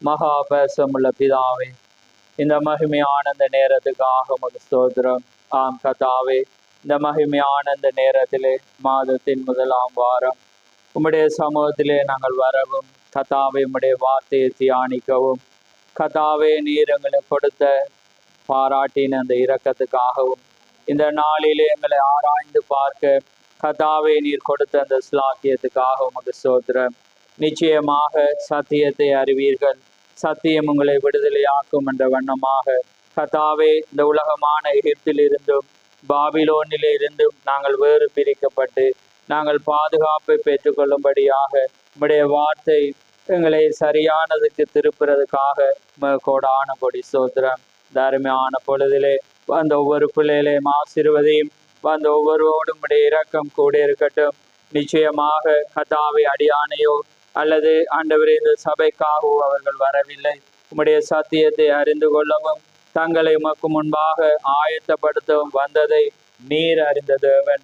மகாபேசமுள்ள பிதாவே, இந்த மகிமையான இந்த நேரத்துக்காக உமக்கு ஸ்தோத்திரம். ஆம் கர்த்தாவே, இந்த மகிமையான இந்த நேரத்திலே மாதத்தின் முதலாம் வாரம் உம்முடைய சமூகத்திலே நாங்கள் வரவும், கர்த்தாவே உம்முடைய வார்த்தையை தியானிக்கவும், கர்த்தாவே நீர் எங்களுக்கு கொடுத்த பாராட்டின அந்த இரக்கத்துக்காகவும், இந்த நாளிலே எங்களை ஆராய்ந்து பார்க்க கர்த்தாவே நீர் கொடுத்த அந்த ஸ்லாக்கியத்துக்காக உமக்கு ஸ்தோத்திரம். நிச்சயமாக சத்தியத்தை அறிவீர்கள், சத்தியம் உங்களை விடுதலையாக்கும் என்ற வண்ணமாக கர்த்தாவே இந்த உலகமான எகிப்திலிருந்தும் பாபிலோனிலே இருந்தும் நாங்கள் வேறு பிரிக்கப்பட்டு நாங்கள் பாதுகாப்பை பெற்றுக்கொள்ளும்படியாக உம்முடைய வார்த்தை எங்களை சரியானதுக்கு திருப்புறதுக்காக கோடான கொடி ஸ்தோத்திரம். இந்த அருமையான பொழுதிலே வந்த ஒவ்வொரு பிள்ளைகளையும் ஆசீர்வதியும், வந்த ஒவ்வொருவோடும் உம்முடைய இரக்கம் கூட இருக்கட்டும். நிச்சயமாக கர்த்தாவே அடியானையோ அல்லது ஆண்டவரே இந்த சபைக்காகவோ அவர்கள் வரவில்லை, உம்முடைய சத்தியத்தை அறிந்து கொள்ளவும் தங்களை உமக்கு முன்பாக ஆயத்தப்படுத்தவும் வந்ததை நீர் அறிந்த தேவன்.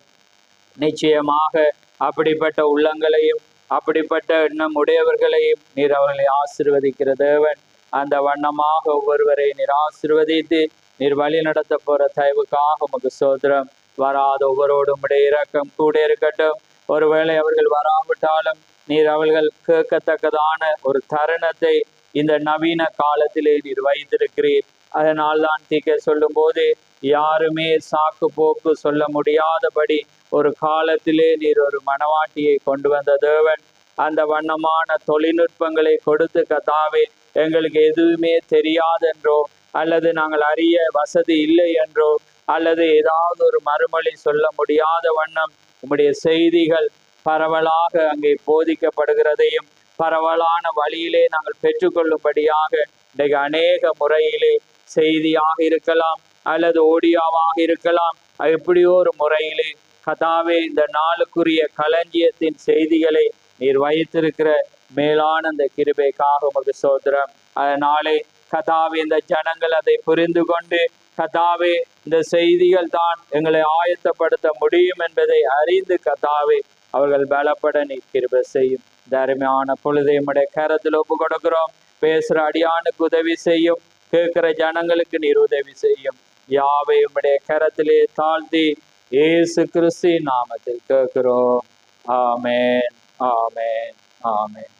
நிச்சயமாக அப்படிப்பட்ட உள்ளங்களையும் அப்படிப்பட்ட எண்ணம் உடையவர்களையும் நீர் அவர்களை ஆசீர்வதிக்கிற தேவன். அந்த வண்ணமாக ஒவ்வொருவரை நீர் ஆசீர்வதித்து நீர் வழி நடத்த போற தயவுக்காக உமக்கு ஸ்தோத்திரம். வராத ஒவ்வொருவரோடும் உம்முடைய இரக்கம் கூட இருக்கட்டும். ஒருவேளை அவர்கள் வராவிட்டாலும் நீர் அவர்கள் கேட்கத்தக்கதான ஒரு தருணத்தை இந்த நவீன காலத்திலே நீர் வைத்திருக்கிறீர். அதனால்தான் தீக்க சொல்லும் போது யாருமே சாக்கு போக்கு சொல்ல முடியாதபடி ஒரு காலத்திலே நீர் ஒரு மனவாட்டியை கொண்டு வந்த தேவன். அந்த வண்ணமான தொழில்நுட்பங்களை கொடுத்து கர்த்தாவே எங்களுக்கு எதுவுமே தெரியாதென்றோ அல்லது நாங்கள் அறிய வசதி இல்லை என்றோ அல்லது ஏதாவது ஒரு மறுமொழி சொல்ல முடியாத வண்ணம் உம்முடைய செய்திகள் பரவலாக அங்கே போதிக்கப்படுகிறதையும் பரவலான வழியிலே நாங்கள் பெற்றுக்கொள்ளும்படியாக இன்றைக்கு அநேக முறையிலே செய்தியாக இருக்கலாம் அல்லது ஓடியோவாக இருக்கலாம், எப்படியோ ஒரு முறையிலே கர்த்தாவே இந்த நாளுக்குரிய களஞ்சியத்தின் செய்திகளை நீர் வைத்திருக்கிற மேலான அந்த கிருபைக்காக உமக்கு ஸ்தோத்திரம். அதனாலே கர்த்தாவே இந்த ஜனங்கள் அதை புரிந்து கொண்டு கர்த்தாவே இந்த செய்திகள் தான் எங்களை ஆயத்தப்படுத்த முடியும் என்பதை அறிந்து கர்த்தாவே அவர்கள் பலப்பட நீர் கிருபை செய்யும். இந்த அருமையான பொழுதை உம்முடைய கரத்தில் ஒப்பு கொடுக்கிறோம். பேசுற அடியானுக்கு உதவி செய்யும், கேட்கிற ஜனங்களுக்கு நீர் உதவி செய்யும். யாவை உம்முடைய கரத்திலே தாழ்த்தி இயேசு கிறிஸ்து நாமத்தில் கேட்கிறோம். ஆமேன், ஆமேன், ஆமேன்.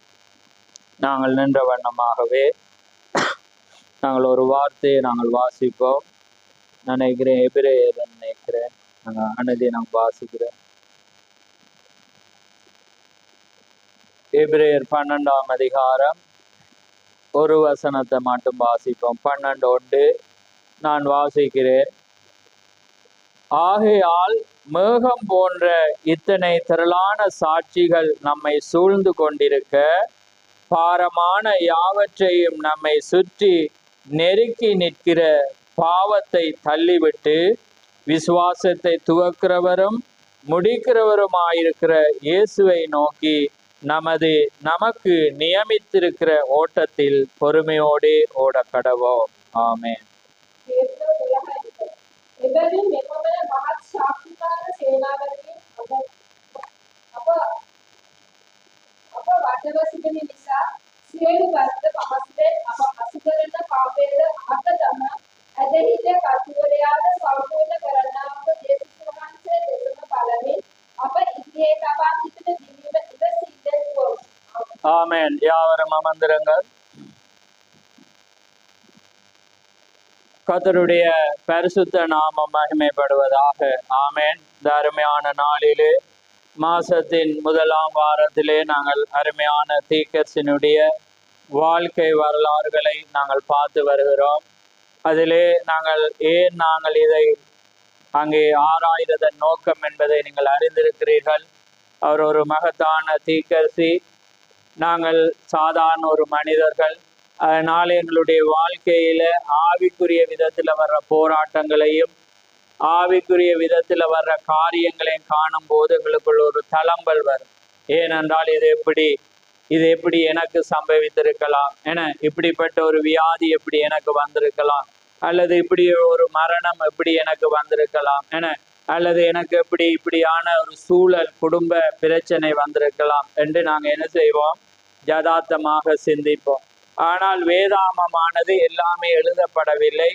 நாங்கள் நின்ற வண்ணமாகவே நாங்கள் ஒரு வார்த்தையை நாங்கள் வாசிப்போம். நினைக்கிறேன் எபிரேயர் நினைக்கிறேன் நாங்கள் அனதி நாங்கள் வாசிக்கிறேன். எபிரேயர் 12ஆம் அதிகாரம் ஒரு வசனத்தை மட்டும் வாசிப்போம். 12:1 நான் வாசிக்கிறேன். ஆகையால் மேகம் போன்ற இத்தனை திரளான சாட்சிகள் நம்மை சூழ்ந்து கொண்டிருக்க, பாரமான யாவற்றையும் நம்மை சுற்றி நெருக்கி நிற்கிற பாவத்தை தள்ளிவிட்டு விசுவாசத்தை துவக்கிறவரும் முடிக்கிறவருமாயிருக்கிற இயேசுவை நோக்கி நமக்கு நியமித்திருக்கிற ஓட்டத்தில் பொறுமையோடு ஓட கடவோம். ஆமென். ஆமென். யாவரும் அமர்ந்திருங்கள். கர்த்தருடைய பரிசுத்த நாமம் மகிமைப்படுவதாக. ஆமென். இந்த அருமையான நாளிலே மாசத்தின் முதலாம் வாரத்திலே நாங்கள் அருமையான தீர்க்கதரிசியினுடைய வாழ்க்கை வரலாறுகளை நாங்கள் பார்த்து வருகிறோம். அதிலே நாங்கள் இதை அங்கே ஆராய்வதன் நோக்கம் என்பதை நீங்கள் அறிந்திருக்கிறீர்கள். அவர் ஒரு மகத்தான தீர்க்கதரிசி, நாங்கள் சாதாரண ஒரு மனிதர்கள். அதனால எங்களுடைய வாழ்க்கையில ஆவிக்குரிய விதத்துல வர்ற போராட்டங்களையும் ஆவிக்குரிய விதத்துல வர்ற காரியங்களையும் காணும் போது எங்களுக்குள்ள ஒரு தளம்பல் வரும். ஏனென்றால் இது எப்படி எனக்கு சம்பவித்திருக்கலாம், இப்படிப்பட்ட ஒரு வியாதி எப்படி எனக்கு வந்திருக்கலாம், அல்லது இப்படி ஒரு மரணம் எப்படி எனக்கு வந்திருக்கலாம், அல்லது எனக்கு இப்படியான ஒரு சூழல் குடும்ப பிரச்சனை வந்திருக்கலாம் என்று நாங்கள் என்ன செய்வோம், யதார்த்தமாக சிந்திப்போம். ஆனால் வேதாகமமானது எல்லாமே எழுதப்படவில்லை.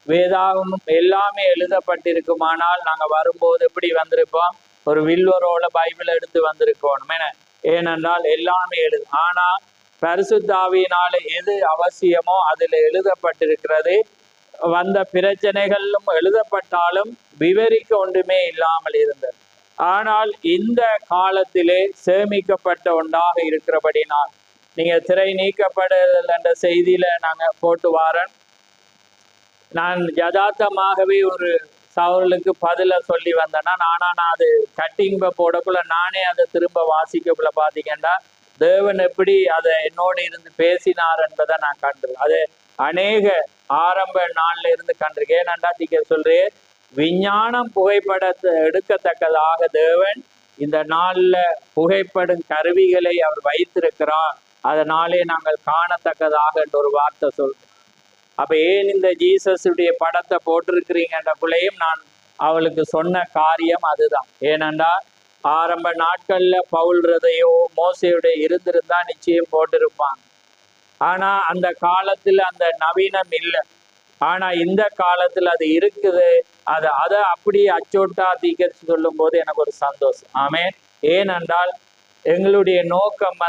வேதாகமம் எல்லாமே எழுதப்பட்டிருக்குமானால் நாங்க வரும்போது எப்படி வந்திருப்போம்? ஒரு வில்வரோல பைபிள் எடுத்து வந்திருக்கணும். ஏனென்றால் எல்லாமே ஆனா பரிசுத்தாவியினால எது அவசியமோ அதுல எழுதப்பட்டிருக்கிறது. வந்த பிரச்சனைகளும் எழுதப்பட்டாலும் விவரிக்க ஒன்றுமே இல்லாமல் இருந்தது. ஆனால் இந்த காலத்திலே சேமிக்கப்பட்ட ஒன்றாக இருக்கிறபடினால், நீங்க திரை நீக்கப்படுதல் என்ற செய்தியில நாங்க போட்டு வாரன். நான் யதார்த்தமாகவே ஒரு சவுலுக்கு பதில சொல்லி வந்தேன்னா, நான் அது கட்டிங் போடக்குள்ள நானே அதை திரும்ப வாசிக்கக்குள்ள பாத்தீங்கன்னா, தேவன் எப்படி அதை என்னோடு இருந்து பேசினார் என்பதை நான் கண்டிருக்கேன். அது அநேக ஆரம்ப நாள்ல இருந்து கண்டிருக்கேன். ஏனென்றா நீங்க சொல்றேன், விஞ்ஞானம் புகைப்படத்தை எடுக்கத்தக்கதாக தேவன் இந்த நாள்ல புகைப்படும் கருவிகளை அவர் வைத்திருக்கிறார். அதனாலே நாங்கள் காணத்தக்கதாக என்ற ஒரு வார்த்தை சொல்றேன். அப்ப ஏன் இந்த ஜீசஸுடைய படத்தை போட்டிருக்கிறீங்கன்ற பிள்ளையும் நான் அவளுக்கு சொன்ன காரியம் அதுதான். ஏனென்றா ஆரம்ப நாட்கள்ல பவுல்றதையோ மோசையுடைய இருந்திருந்தா நிச்சயம் போட்டிருப்பாங்க. ஆனா அந்த காலத்துல அந்த நவீனம் இல்லை. ஆனா இந்த காலத்துல அது இருக்குது. அதை அப்படியே அச்சோட்டா தீக்கரிச்சு சொல்லும் போது எனக்கு ஒரு சந்தோஷம். ஆமென். ஏனென்றால் எங்களுடைய நோக்கம்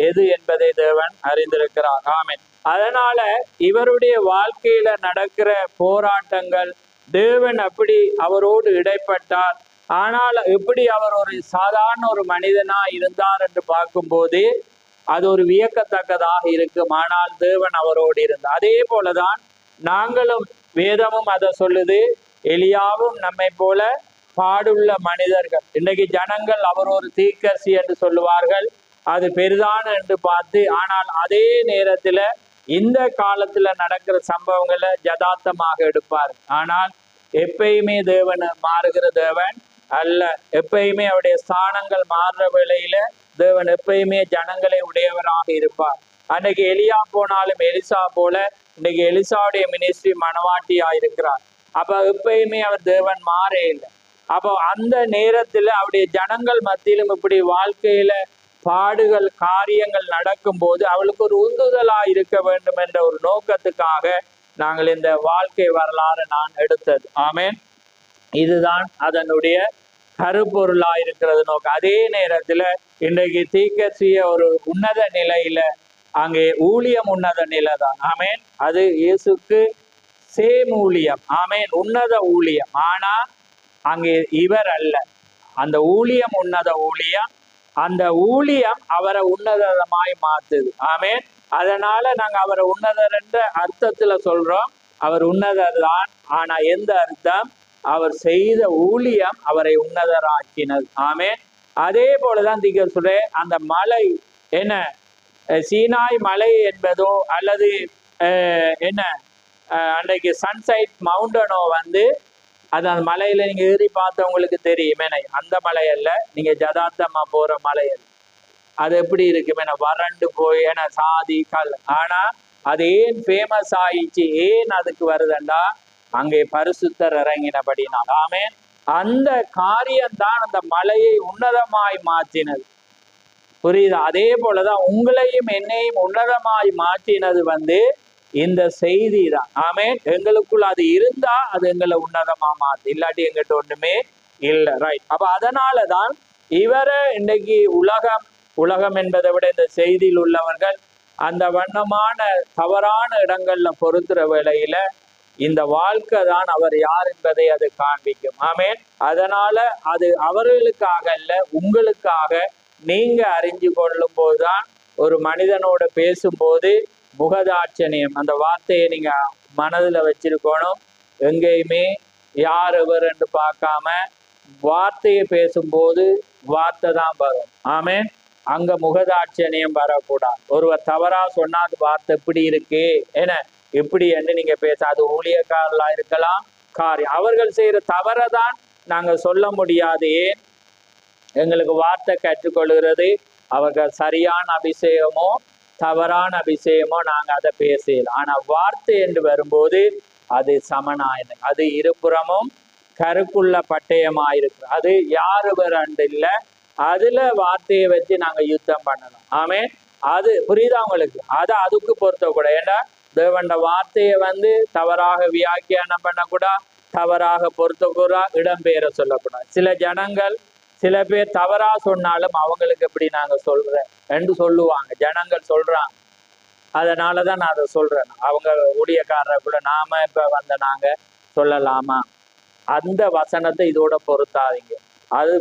எது என்பதை தேவன் அறிந்திருக்கிறார். ஆமென். அதனால இவருடைய வாழ்க்கையில நடக்கிற போராட்டங்கள், தேவன் அப்படி அவரோடு இடைப்பட்டார். ஆனால் எப்படி அவர் ஒரு சாதாரண ஒரு மனிதனா இருந்தார் என்று பார்க்கும்போது அது ஒரு வியக்கத்தக்கதாக இருக்கும். ஆனால் தேவன் அவரோடு இருந்தார். அதே போலதான் நாங்களும், வேதமும் அதை சொல்லுது, எலியாவும் நம்மை போல பாடுள்ள மனிதர்கள். இன்றைக்கு ஜனங்கள் அவர் ஒரு தீர்க்கதரிசி என்று சொல்லுவார்கள், அது பெரிதான என்று பார்த்து. ஆனால் அதே நேரத்துல இந்த காலத்துல நடக்கிற சம்பவங்களை யதார்த்தமாக எடுப்பார். ஆனால் எப்பயுமே தேவன் மாறுகிற தேவன் அல்ல. எப்பயுமே அவருடைய ஸ்தானங்கள் மாறுற வேளையில தேவன் எப்பயுமே ஜனங்களை உடையவராக இருப்பார். அன்னைக்கு எலியா போனாலும் எலிசா போல இன்னைக்கு எலிசாவுடைய மினிஸ்ட்ரி மனவாட்டியா இருக்கிறார். அப்ப எப்பயுமே அவர் தேவன் மாறே இல்லை. அப்போ அந்த நேரத்துல அவருடைய ஜனங்கள் மத்தியிலும் இப்படி வாழ்க்கையில பாடுகள் காரியங்கள் நடக்கும் போது அவளுக்கு ஒரு உந்துதலா இருக்க வேண்டும் என்ற ஒரு நோக்கத்துக்காக நாங்கள் இந்த வாழ்க்கை வரலாறு நான் எடுத்தது. ஆமென். இதுதான் அதனுடைய கருப்பொருளா இருக்கிறது நோக்கம். அதே நேரத்துல இன்றைக்கு தீர்க்கதரிசிய ஒரு உன்னத நிலையில, அங்கே ஊழியம் உன்னத நிலை தான். ஆமென். அது இயேசுக்கு சேம் ஊழியம். ஆமென். உன்னத ஊழியம். ஆனா அங்கே இவர் அல்ல. அந்த ஊழியம் உன்னத ஊழியம். அந்த ஊழியம் அவரை உன்னதமாய் மாத்துது. ஆமென். அதனால நாங்க அவரை உன்னதர் என்ற அர்த்தத்துல சொல்றோம். அவர் உன்னதர் தான். ஆனா எந்த அர்த்தம்? அவர் செய்த ஊழியம் அவரை உன்னதராக்கினது. ஆமென். அதே போலதான் திகர் சொல்ற அந்த மலை என்ன, சீனாய் மலை என்பதோ அல்லது என்ன அன்றைக்கு சன்சைட் மவுண்டனோ அது அந்த மலையில நீங்க ஏறி பார்த்தவங்களுக்கு தெரியும். அந்த மலை அல்ல, நீங்க யதார்த்தமா போற மலை அல்ல. அது எப்படி இருக்கு, வறண்டு போய் சாதி கல். ஆனா அது ஏன் ஃபேமஸ் ஆயிடுச்சு, ஏன் அதுக்கு வருதுண்டா அங்கே பரிசுத்தர் இறங்கினபடினால். ஆமென். அந்த காரியம்தான் அந்த மலையை உன்னதமாய் மாற்றினது. புரியுதா? அதே போலதான் உங்களையும் என்னையும் உன்னதமாய் மாற்றினது இந்த செய்தி தான். ஆமென். எங்களுக்குள்ள அது இருந்தா அது எங்களை உன்னதமா மாத்து, இல்லாட்டி எங்கிட்ட ஒண்ணுமே இல்லை. ரைட். அப்ப அதனாலதான் இவரை இன்னைக்கு உலகம் என்பதை விட இந்த செய்தியில் உள்ளவர்கள் அந்த வண்ணமான தவறான இடங்கள்ல பொறுத்துற வேளையில இந்த வாழ்க்கை தான் அவர் யார் என்பதை அது காண்பிக்கும். ஆமென். அதனால அது அவர்களுக்காக அல்ல, உங்களுக்காக நீங்க அறிஞ்சு கொள்ளும் போதுதான். ஒரு மனிதனோட பேசும்போது முகதாட்சணியம் அந்த வார்த்தையை நீங்க மனதுல வச்சிருக்கணும். எங்கேயுமே யார் எவர் என்று பார்க்காம வார்த்தையை பேசும்போது வார்த்தை தான் வரும். ஆமென். அங்க முகதாட்சணியம் வரக்கூடாது. ஒருவர் தவறா சொன்னா அது வார்த்தை எப்படி இருக்கு, எப்படி என்று நீங்க பேச, அது ஊழியக்காரர்களா இருக்கலாம், காரியம் அவர்கள் செய்யற தவறதான் நாங்க சொல்ல முடியாது. ஏன்? எங்களுக்கு வார்த்தை கற்றுக்கொள்கிறது அவர்கள் சரியான அபிஷேகமோ தவறான அபிஷேகமோ நாங்க அதை பேசல. ஆனா வார்த்தை என்று வரும்போது அது சமனாயின, அது இருபுறமும் கருக்குள்ள பட்டயமாயிருக்கு. அது யாரு வரண்டு இல்லை, அதுல வார்த்தையை வச்சு நாங்க யுத்தம் பண்ணலாம். ஆமென். அது புரியுதா உங்களுக்கு? அது அதுக்கு பொறுத்த கூட. ஏன்னா தேவண்ட வார்த்தையை தவறாக வியாக்கியானம் பண்ணக்கூடா, தவறாக பொறுத்தக்கூடா, இடம்பெயர சொல்லக்கூடாது. சில ஜனங்கள் சில பேர் தவறா சொன்னாலும் அவங்களுக்கு எப்படி நாங்க சொல்றேன் என்று சொல்லுவாங்க, ஜனங்கள் சொல்றாங்க. அதனாலதான் நான் அதை சொல்றேன். அவங்க ஊழியக்காரரை கூட நாம இப்ப நாங்க சொல்லலாமா, அந்த வசனத்தை இதோட பொருத்தாதீங்க. அது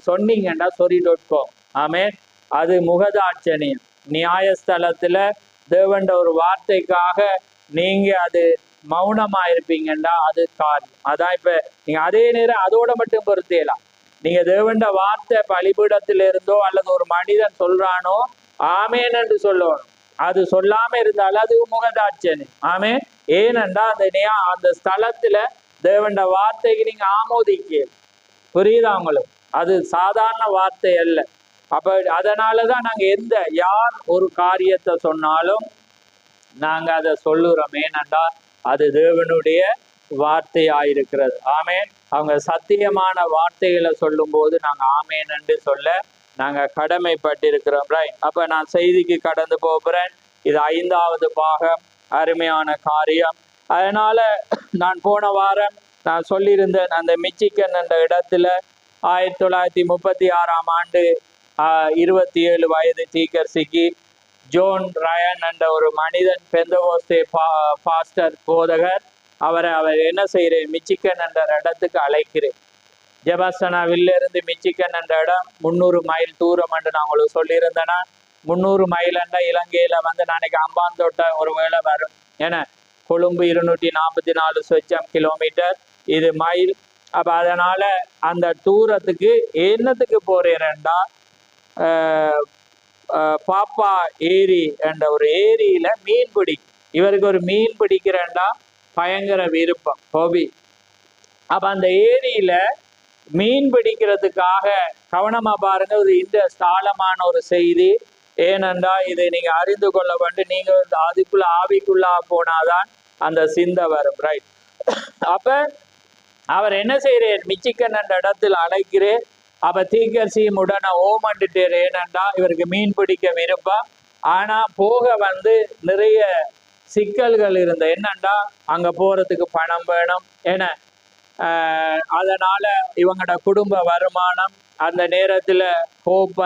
சொன்னீங்கன்னா .com. ஆமே. அது முகதாட்சணியம். நியாயஸ்தலத்துல தேவண்ட ஒரு வார்த்தைக்காக நீங்க அது மௌனமா இருப்பீங்கன்னா அது காரியம். அதான் இப்ப நீங்க அதே நேரம் அதோட மட்டும் பொருத்தலாம். நீங்க தேவண்ட வார்த்தை பலிபீடத்தில இருந்தோ அல்லது ஒரு மனிதன் சொல்றானோ ஆமேன் என்று சொல்லணும். அது சொல்லாம இருந்தாலும் அது முகதாட்சணியம். ஆமே. ஏனென்றா அந்த ஸ்தலத்துல தேவண்ட வார்த்தைக்கு நீங்க ஆமோதிக்க. புரியுதா உங்களுக்கு? அது சாதாரண வார்த்தை அல்ல. அப்ப அதனாலதான் நாங்க யார் ஒரு காரியத்தை சொன்னாலும் நாங்க அதை சொல்லுறோம். ஏனென்றா அது தேவனுடைய வார்த்தையாயிருக்கிறது. ஆமேன். அவங்க சத்தியமான வார்த்தைகளை சொல்லும் போது நாங்க ஆமேன் என்று சொல்ல நாங்க கடமைப்பட்டிருக்கிறோம். ரைட். அப்ப நான் செய்திக்கு கடந்து போகிறேன். இது 5வது பாகம், அருமையான காரியம். அதனால நான் போன வாரம் நான் சொல்லியிருந்தேன், அந்த மிச்சிகன் என்ற இடத்துல 1936ஆம் ஆண்டு 27 வயது தீக்கர்சிக்கு ஜோன் ரயன் என்ற ஒரு மனிதன், பெந்தகோஸ்தே பாஸ்டர் போதகர், அவர் என்ன செய்கிறேன், மிச்சிகன் என்ற இடத்துக்கு அழைக்கிறேன். ஜெபஸ்டனாவிலிருந்து மிச்சிகன் என்ற இடம் 300 மைல் தூரம் என்று நான் உங்களுக்கு சொல்லியிருந்தேன்னா, 300 மைல் என்ற இலங்கையில நாளைக்கு அம்பாந்தோட்ட ஒரு வேளை வரும். ஏன்னா கொழும்பு 244 சொச்சம் கிலோமீட்டர், இது மைல். அப்ப அதனால அந்த தூரத்துக்கு என்னத்துக்கு போறேன்டா, பாப்பா ஏரி என்ற ஒரு ஏரியில மீன் பிடி. இவருக்கு ஒரு மீன் பிடிக்கிறேன்டா பயங்கர விருப்பம், ஹோபி. அப்ப அந்த ஏரியில மீன் பிடிக்கிறதுக்காக கவனமா பாருங்க. இது இந்த ஸ்தாலமான ஒரு செய்தி. ஏனென்றா இதை நீங்க அறிந்து கொள்ள வேண்டும். நீங்க அதுக்குள்ள ஆவிக்குள்ளா போனாதான் அந்த சிந்தை வரும். ரைட். அப்ப அவர் என்ன செய்யறார், மிச்சிகன் என்ற இடத்துல அழைக்கிறேன். அப்ப தீக்கர்சியும் உடனே ஓமண்டுட்டேர். ஏனென்றா இவருக்கு மீன் பிடிக்க விருப்பம். ஆனா போக நிறைய சிக்கல்கள் இருந்த. என்னண்டா அங்க போறதுக்கு பணம் வேணும். ஏன்னா அதனால இவங்களோட குடும்ப வருமானம், அந்த நேரத்துல ஹோப்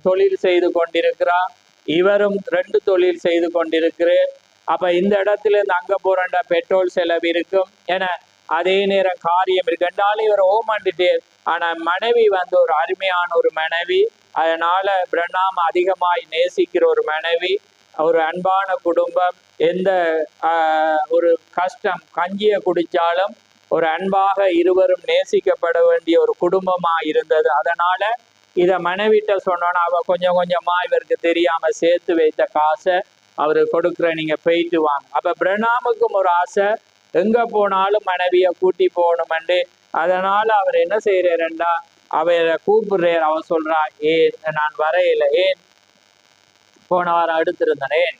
தொழில் செய்து கொண்டிருக்கிறார். இவரும் 2 தொழில் செய்து கொண்டிருக்கிறேன். அப்ப இந்த இடத்துல இருந்து அங்க போறண்டா பெட்ரோல் செலவு இருக்கும். ஏன்னா அதே நேரம் காரியம் இருக்கு. ரெண்டாலும் இவர் ஓமண்டுட்டே. ஆனா மனைவி ஒரு அருமையான ஒரு மனைவி. அதனால பிரணாம் அதிகமாய் நேசிக்கிற ஒரு மனைவி, ஒரு அன்பான குடும்பம். எந்த ஒரு கஷ்டம், கஞ்சியை குடிச்சாலும் ஒரு அன்பாக இருவரும் நேசிக்கப்பட வேண்டிய ஒரு குடும்பமா இருந்தது. அதனால இத மனைவிட்ட சொன்னோன்னா அவ கொஞ்சம் கொஞ்சமா இவருக்கு தெரியாம சேர்த்து வைத்த காசை அவரு கொடுக்குற, நீங்க போயிட்டு வாங்க. அப்ப பிரணாமுக்கும் ஒரு ஆசை, எங்க போனாலும் மனைவிய கூட்டி போகணுமெண்டு. அதனால அவர் என்ன செய்யறாருண்டா, அவரை கூப்பிடுறார். அவன் சொல்றா, ஏன் நான் வரையில, ஏன் போன வாரம் எடுத்திருந்தேன், ஏன்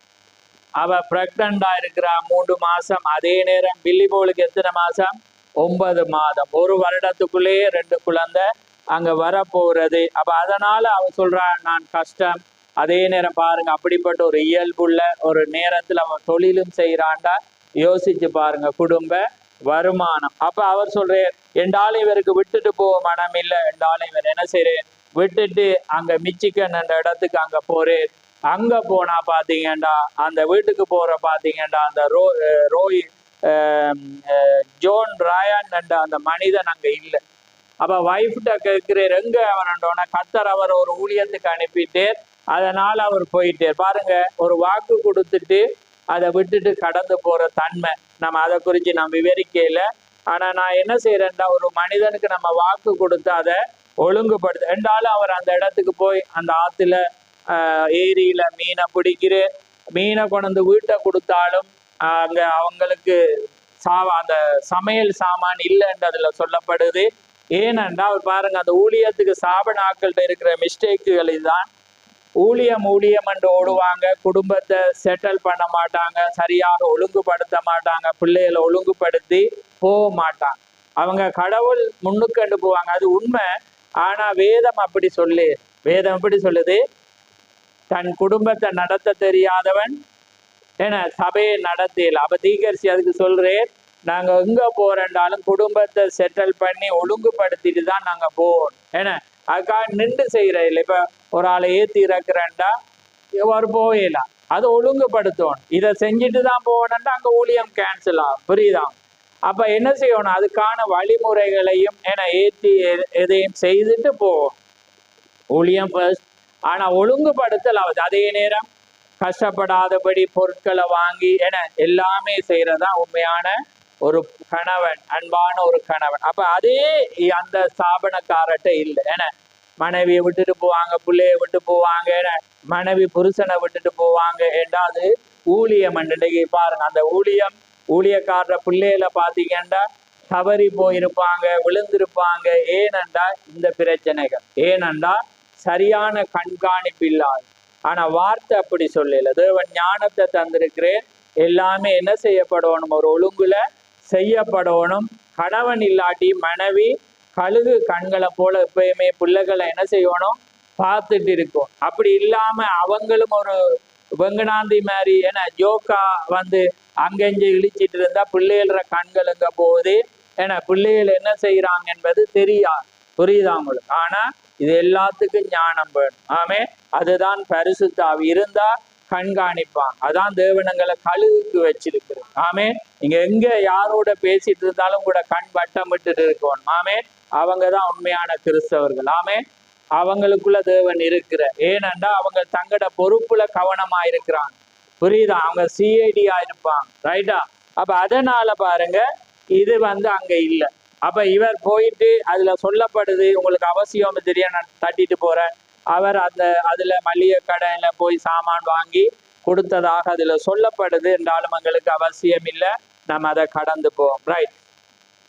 அவ பிரெக்னண்டா இருக்கிறா, 3 மாசம். அதே நேரம் பில்லிபோலுக்கு எத்தனை மாசம், 9 மாதம். 1 வருடத்துக்குள்ளேயே 2 குழந்தை அங்க வரப்போறது. அப்ப அதனால அவ சொல்றா, நான் கஷ்டம். அதே நேரம் பாருங்க, அப்படிப்பட்ட ஒரு இயல்புள்ள ஒரு நேரத்துல அவன் தொழிலும் செய்யறான்டா. யோசிச்சு பாருங்க, குடும்ப வருமானம். அப்ப அவர் சொல்றார், என்றாலும் இவருக்கு விட்டுட்டு போக மனம் இல்லை. என்றாலும் இவர் என்ன செய்யறேன், விட்டுட்டு அங்க மிச்சிகன் என்ற இடத்துக்கு அங்க போறேன். அங்க போனா பாத்தீங்கன்னா, அந்த வீட்டுக்கு போற பாத்தீங்கன்னா, அந்த ரோய் ஜோன் ராயன் என்ற அந்த மனிதன் அங்க இல்லை. அப்ப வைஃப்ட கேட்கிறார், எங்க அவனோட கத்தர் அவர் ஒரு ஊழியத்துக்கு அனுப்பிட்டு, அதனால அவர் போயிட்டார். பாருங்க, ஒரு வாக்கு கொடுத்துட்டு அதை விட்டுட்டு கடந்து போற தன்மை. நம்ம அதை குறித்து நான் விவரிக்கல. ஆனா நான் என்ன செய்யறேன்டா, ஒரு மனிதனுக்கு நம்ம வாக்கு கொடுத்து அதை ஒழுங்குபடுத்த. என்றாலும் அவர் அந்த இடத்துக்கு போய் அந்த ஆத்துல ஏரியில மீனை பிடிக்கிற, மீனை கொண்டு வீட்டை கொடுத்தாலும் அங்க அவங்களுக்கு அந்த சமையல் சாமான் இல்லைன்றதுல சொல்லப்படுது. ஏனென்றா அவர் பாருங்க, அந்த ஊழியத்துக்கு சாபனாக்கள்கிட்ட இருக்கிற மிஸ்டேக்குகள் இதுதான். ஊழியம் என்று ஓடுவாங்க, குடும்பத்தை செட்டில் பண்ண மாட்டாங்க, சரியாக ஒழுங்குபடுத்த மாட்டாங்க, பிள்ளைகளை ஒழுங்குபடுத்தி போக மாட்டாங்க. அவங்க கடவுள் முன்னுக்கு போவாங்க, அது உண்மை. ஆனா வேதம் அப்படி சொல்லுது. தன் குடும்பத்தை நடத்த தெரியாதவன் ஏன்னா சபையை நடத்தல. அப்ப தீர்க்கதரிசி அதுக்கு சொல்றேன், நாங்க எங்க போறேன்டாலும் குடும்பத்தை செட்டில் பண்ணி ஒழுங்குபடுத்திட்டு தான் நாங்க போவோம். ஏன்னா அதுக்காக நின்று செய்யற இல்லை. இப்ப ஒரு ஆளை ஏத்தி இறக்குறேன்டா ஒரு போகலாம், அதை ஒழுங்குபடுத்தணும். இதை செஞ்சுட்டு தான் போகணும்னா அங்க ஊழியம் கேன்சல் ஆகும். புரியுதா? அப்ப என்ன செய்யணும், அதுக்கான வழிமுறைகளையும் ஏன்னா ஏற்றி எதையும் செய்துட்டு போவோம். ஊழியம் ஃபர்ஸ்ட். ஆனா ஒழுங்குபடுத்தல் ஆகுது. அதே நேரம் கஷ்டப்படாதபடி பொருட்களை வாங்கி என எல்லாமே செய்யறதா உண்மையான ஒரு கணவன், அன்பான ஒரு கணவன். அப்ப அதே அந்த ஸ்தாபனக்காரட்ட இல்லை. ஏன்னா மனைவியை விட்டுட்டு போவாங்க, பிள்ளைய விட்டு போவாங்க, மனைவி புருஷனை விட்டுட்டு போவாங்க. ஏண்டா அது ஊழியம். இன்றைக்கு பாருங்க, அந்த ஊழியக்காரர பிள்ளையில பாத்தீங்கன்னா தவறி போயிருப்பாங்க, விழுந்திருப்பாங்க. ஏனென்றா இந்த பிரச்சனைகள், ஏனென்றா சரியான கண்காணிப்பு இல்லாது. ஆனா வார்த்தை அப்படி சொல்லல. தேவன் ஞானத்தை தந்திருக்கிறேன், எல்லாமே என்ன செய்யப்படணும், ஒரு ஒழுங்குல செய்யப்படணும். கணவன் இல்லாட்டி மனைவி கழுகு கண்களை போல எப்பயுமே பிள்ளைகளை என்ன செய்யணும், பார்த்துட்டு இருக்கும். அப்படி இல்லாம அவங்களும் ஒரு வெங்கனாந்தி மாதிரி ஏன்னா ஜோக்கா வந்து அங்கெஞ்சு இழிச்சிட்டு இருந்தா பிள்ளைகள கண்களுங்க போகுது. ஏன்னா பிள்ளைகள் என்ன செய்யறாங்க என்பது தெரியாது. புரியுதா உங்களுக்கு? ஆனா இது எல்லாத்துக்கும் ஞானம் வேணும். ஆமே, அதுதான் பரிசுத்த ஆவி இருந்தா கண்காணிப்பான். அதான் தேவனங்களை கழுகுக்கு வச்சிருக்கிறது. ஆமே, நீங்க எங்க யாரோட பேசிட்டு இருந்தாலும் கூட கண் வட்டம் விட்டுட்டு இருக்கணும். ஆமே, அவங்கதான் உண்மையான கிறிஸ்தவர்கள். ஆமே, அவங்களுக்குள்ள தேவன் இருக்கிற. ஏனென்றா அவங்க தங்கட பொறுப்புல கவனமா இருக்கிறாங்க. புரியுதா? அவங்க சிஐடியா இருப்பாங்க. ரைட்டா? அப்ப அதனால பாருங்க, இது வந்து அங்க இல்லை. அப்ப இவர் போயிட்டு அதுல சொல்லப்படுது, உங்களுக்கு அவசியம் தெரிய நான் தட்டிட்டு போறேன். அவர் அதுல மளிகை கடையில போய் சாமான் வாங்கி கொடுத்ததாக அதுல சொல்லப்படுது. என்றாலும் எங்களுக்கு அவசியம் இல்லை, நம்ம அதை கடந்து போவோம். ரைட்?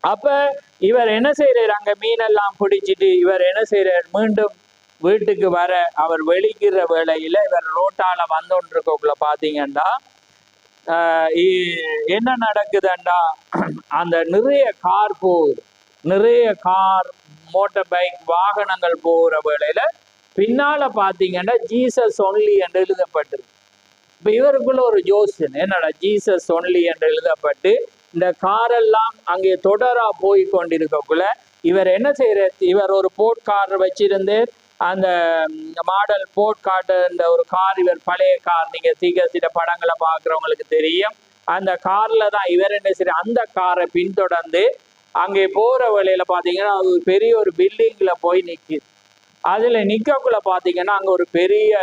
அப்ப இவர் என்ன செய்யறாரு, அங்க மீனெல்லாம் பிடிச்சிட்டு இவர் என்ன செய்யறாரு, மீண்டும் வீட்டுக்கு வர அவர் வெளிக்கிற வேளையில இவர் ரோட்டால வந்தோன்றிருக்கக்குள்ள பாத்தீங்கன்னா என்ன நடக்குதுண்டா, அந்த நிறைய கார் போகுது, நிறைய கார் மோட்டார் பைக் வாகனங்கள் போகிற வேளையில பின்னால பாத்தீங்கன்னா ஜீசஸ் ஒன்லி என்று எழுதப்பட்டிருக்கு. இப்ப இவருக்குள்ள ஒரு யோசனை, என்னடா ஜீசஸ் ஒன்லி என்று எழுதப்பட்டு இந்த காரெல்லாம் அங்கே தொடரா போய் கொண்டிருக்கக்குள்ள இவர் என்ன செய்யற, இவர் ஒரு போர்ட் கார் வச்சிருந்து அந்த மாடல் போர்ட் கார்ன்ற ஒரு கார், இவர் பழைய கார், நீங்க தீகசிட படங்களை பாக்குறவங்களுக்கு தெரியும். அந்த கார்ல தான் இவர் என்ன செய்யற, அந்த காரை பின்தொடர்ந்து அங்கே போற வழியில பாத்தீங்கன்னா அது பெரிய ஒரு பில்டிங்ல போய் நிக்குது. அதுல நிக்கக்குள்ள பாத்தீங்கன்னா அங்க ஒரு பெரிய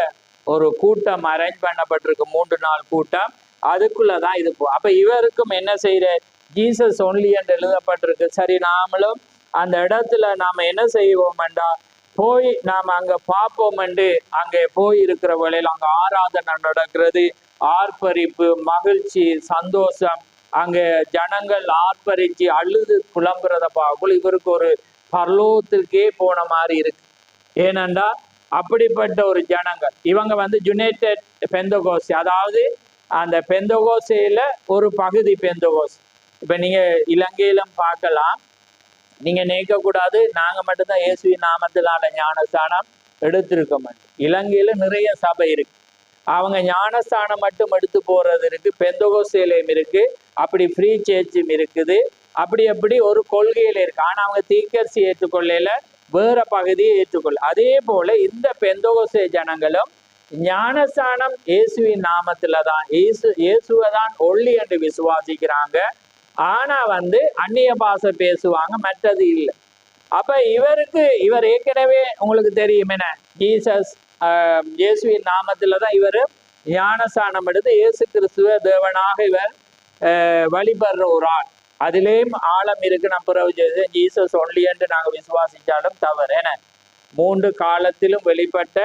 ஒரு கூட்டம் அரேஞ்ச் பண்ணப்பட்டிருக்கு, 3 நாள் கூட்டம். அதுக்குள்ளதான் இது அப்ப இவருக்கும் என்ன செய்யற, ஜீசஸ் ஒன்லி என்று எழுதப்பட்டிருக்கு. சரி, நாமளும் அந்த இடத்துல நாம என்ன செய்வோம்டா, போய் நாம அங்க பார்ப்போம் என்று அங்கே போய் இருக்கிற வேளையில் அங்க ஆராதனை நடக்கிறது. ஆர்ப்பரிப்பு, மகிழ்ச்சி, சந்தோஷம். அங்க ஜனங்கள் ஆர்ப்பரிச்சு அழுது புலம்புறத பார்க்கல இவருக்கு ஒரு பரலோகத்திற்கே போன மாதிரி இருக்கு. ஏனண்டா அப்படிப்பட்ட ஒரு ஜனங்கள் இவங்க வந்து யுனைடெட் பெந்தகோஸ், அதாவது அந்த பெந்தகோசையில ஒரு பகுதி பெந்தகோஸ். இப்ப நீங்க இலங்கையிலும் பார்க்கலாம். நீங்க நினைக்க கூடாது நாங்க மட்டும்தான் இயேசுவின் நாமத்தினால ஞானஸ்தானம் எடுத்திருக்க மாட்டோம். இலங்கையில நிறைய சபை இருக்கு, அவங்க ஞானஸ்தானம் மட்டும் எடுத்து போறது இருக்கு, பெந்தகோஸ்தேலையும் இருக்கு, அப்படி ஃப்ரீ சேர்ச்சும் இருக்குது. அப்படி ஒரு கொள்கையில இருக்கு. ஆனா அவங்க தீர்க்கதரிசி ஏற்றுக்கொள்ளையில வேற பகுதியை ஏற்றுக்கொள்ள. அதே போல இந்த பெந்தகோஸ்தே ஜனங்களும் ஞானஸ்தானம் இயேசுவின் நாமத்துலதான், இயேசுவைதான் ஒள்ளி என்று விசுவாசிக்கிறாங்க. ஆனா வந்து அந்நிய பாஷை பேசுவாங்க, மற்றது இல்லை. அப்ப இவர் ஏற்கனவே உங்களுக்கு தெரியும் என்ன, ஜீசஸ் இயேசுவின் நாமத்துலதான் இவர் ஞானஸ்தானம் எடுத்து இயேசு கிறிஸ்துவ தேவனாக இவர் வழிபடுற ஒரு ஆள். அதிலேயும் ஆழம் இருக்கு. நம்ம பிறகு ஜீசஸ் ஒன்லி என்று நாங்க விசுவாசிச்சாலும் தவறு. என 3 காலத்திலும் வெளிப்பட்ட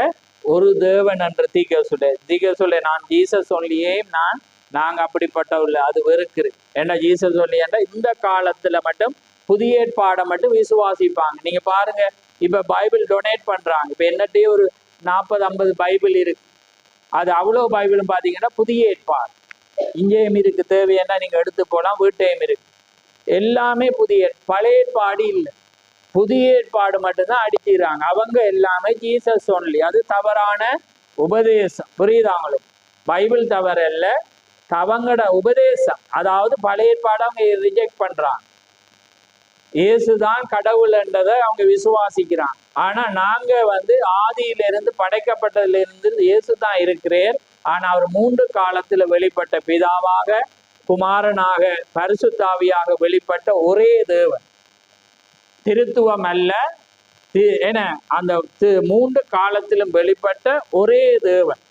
ஒரு தேவன் என்று தீக்க சொல்ல நான் ஜீசஸ் ஒன்லியையும் நாங்க அப்படிப்பட்டவில்லை, அது வெறுக்குது. ஏன்னா ஜீசஸ் ஒன்லி என்ற இந்த காலத்துல மட்டும் புதிய ஏற்பாடை மட்டும் விசுவாசிப்பாங்க. நீங்க பாருங்க, இப்ப பைபிள் டொனேட் பண்றாங்க. இப்ப என்னட்டே ஒரு 40-50 பைபிள் இருக்கு. அது அவ்வளவு பைபிளும் பாத்தீங்கன்னா புதிய ஏற்பாடு. இங்கேயும் இருக்கு, தேவைன்னா நீங்க எடுத்து போலாம், வீட்டையும் இருக்கு. எல்லாமே புதிய, பழைய ஏற்பாடு இல்லை, புதிய ஏற்பாடு மட்டும்தான் அடிக்கிறாங்க. அவங்க எல்லாமே ஜீசஸ் ஒன்லி. அது தவறான உபதேசம். புரியுதா உங்களுக்கு? பைபிள் தவறல்ல, தவங்கட உபதேசம். அதாவது பழைய ஏற்பாடு அவங்க ரிஜெக்ட் பண்றாங்க. இயேசுதான் கடவுள் என்றதை அவங்க விசுவாசிக்கிறாங்க. ஆனா நாங்க ஆதியிலிருந்து படைக்கப்பட்டதுல இருந்து இயேசு தான் இருக்கிறார். ஆனா அவர் 3 காலத்துல வெளிப்பட்ட பிதாவாக, குமாரனாக, பரிசுத்தாவியாக வெளிப்பட்ட ஒரே தேவன். திருத்துவம் அல்ல, என அந்த 3 காலத்திலும் வெளிப்பட்ட ஒரே தேவன்.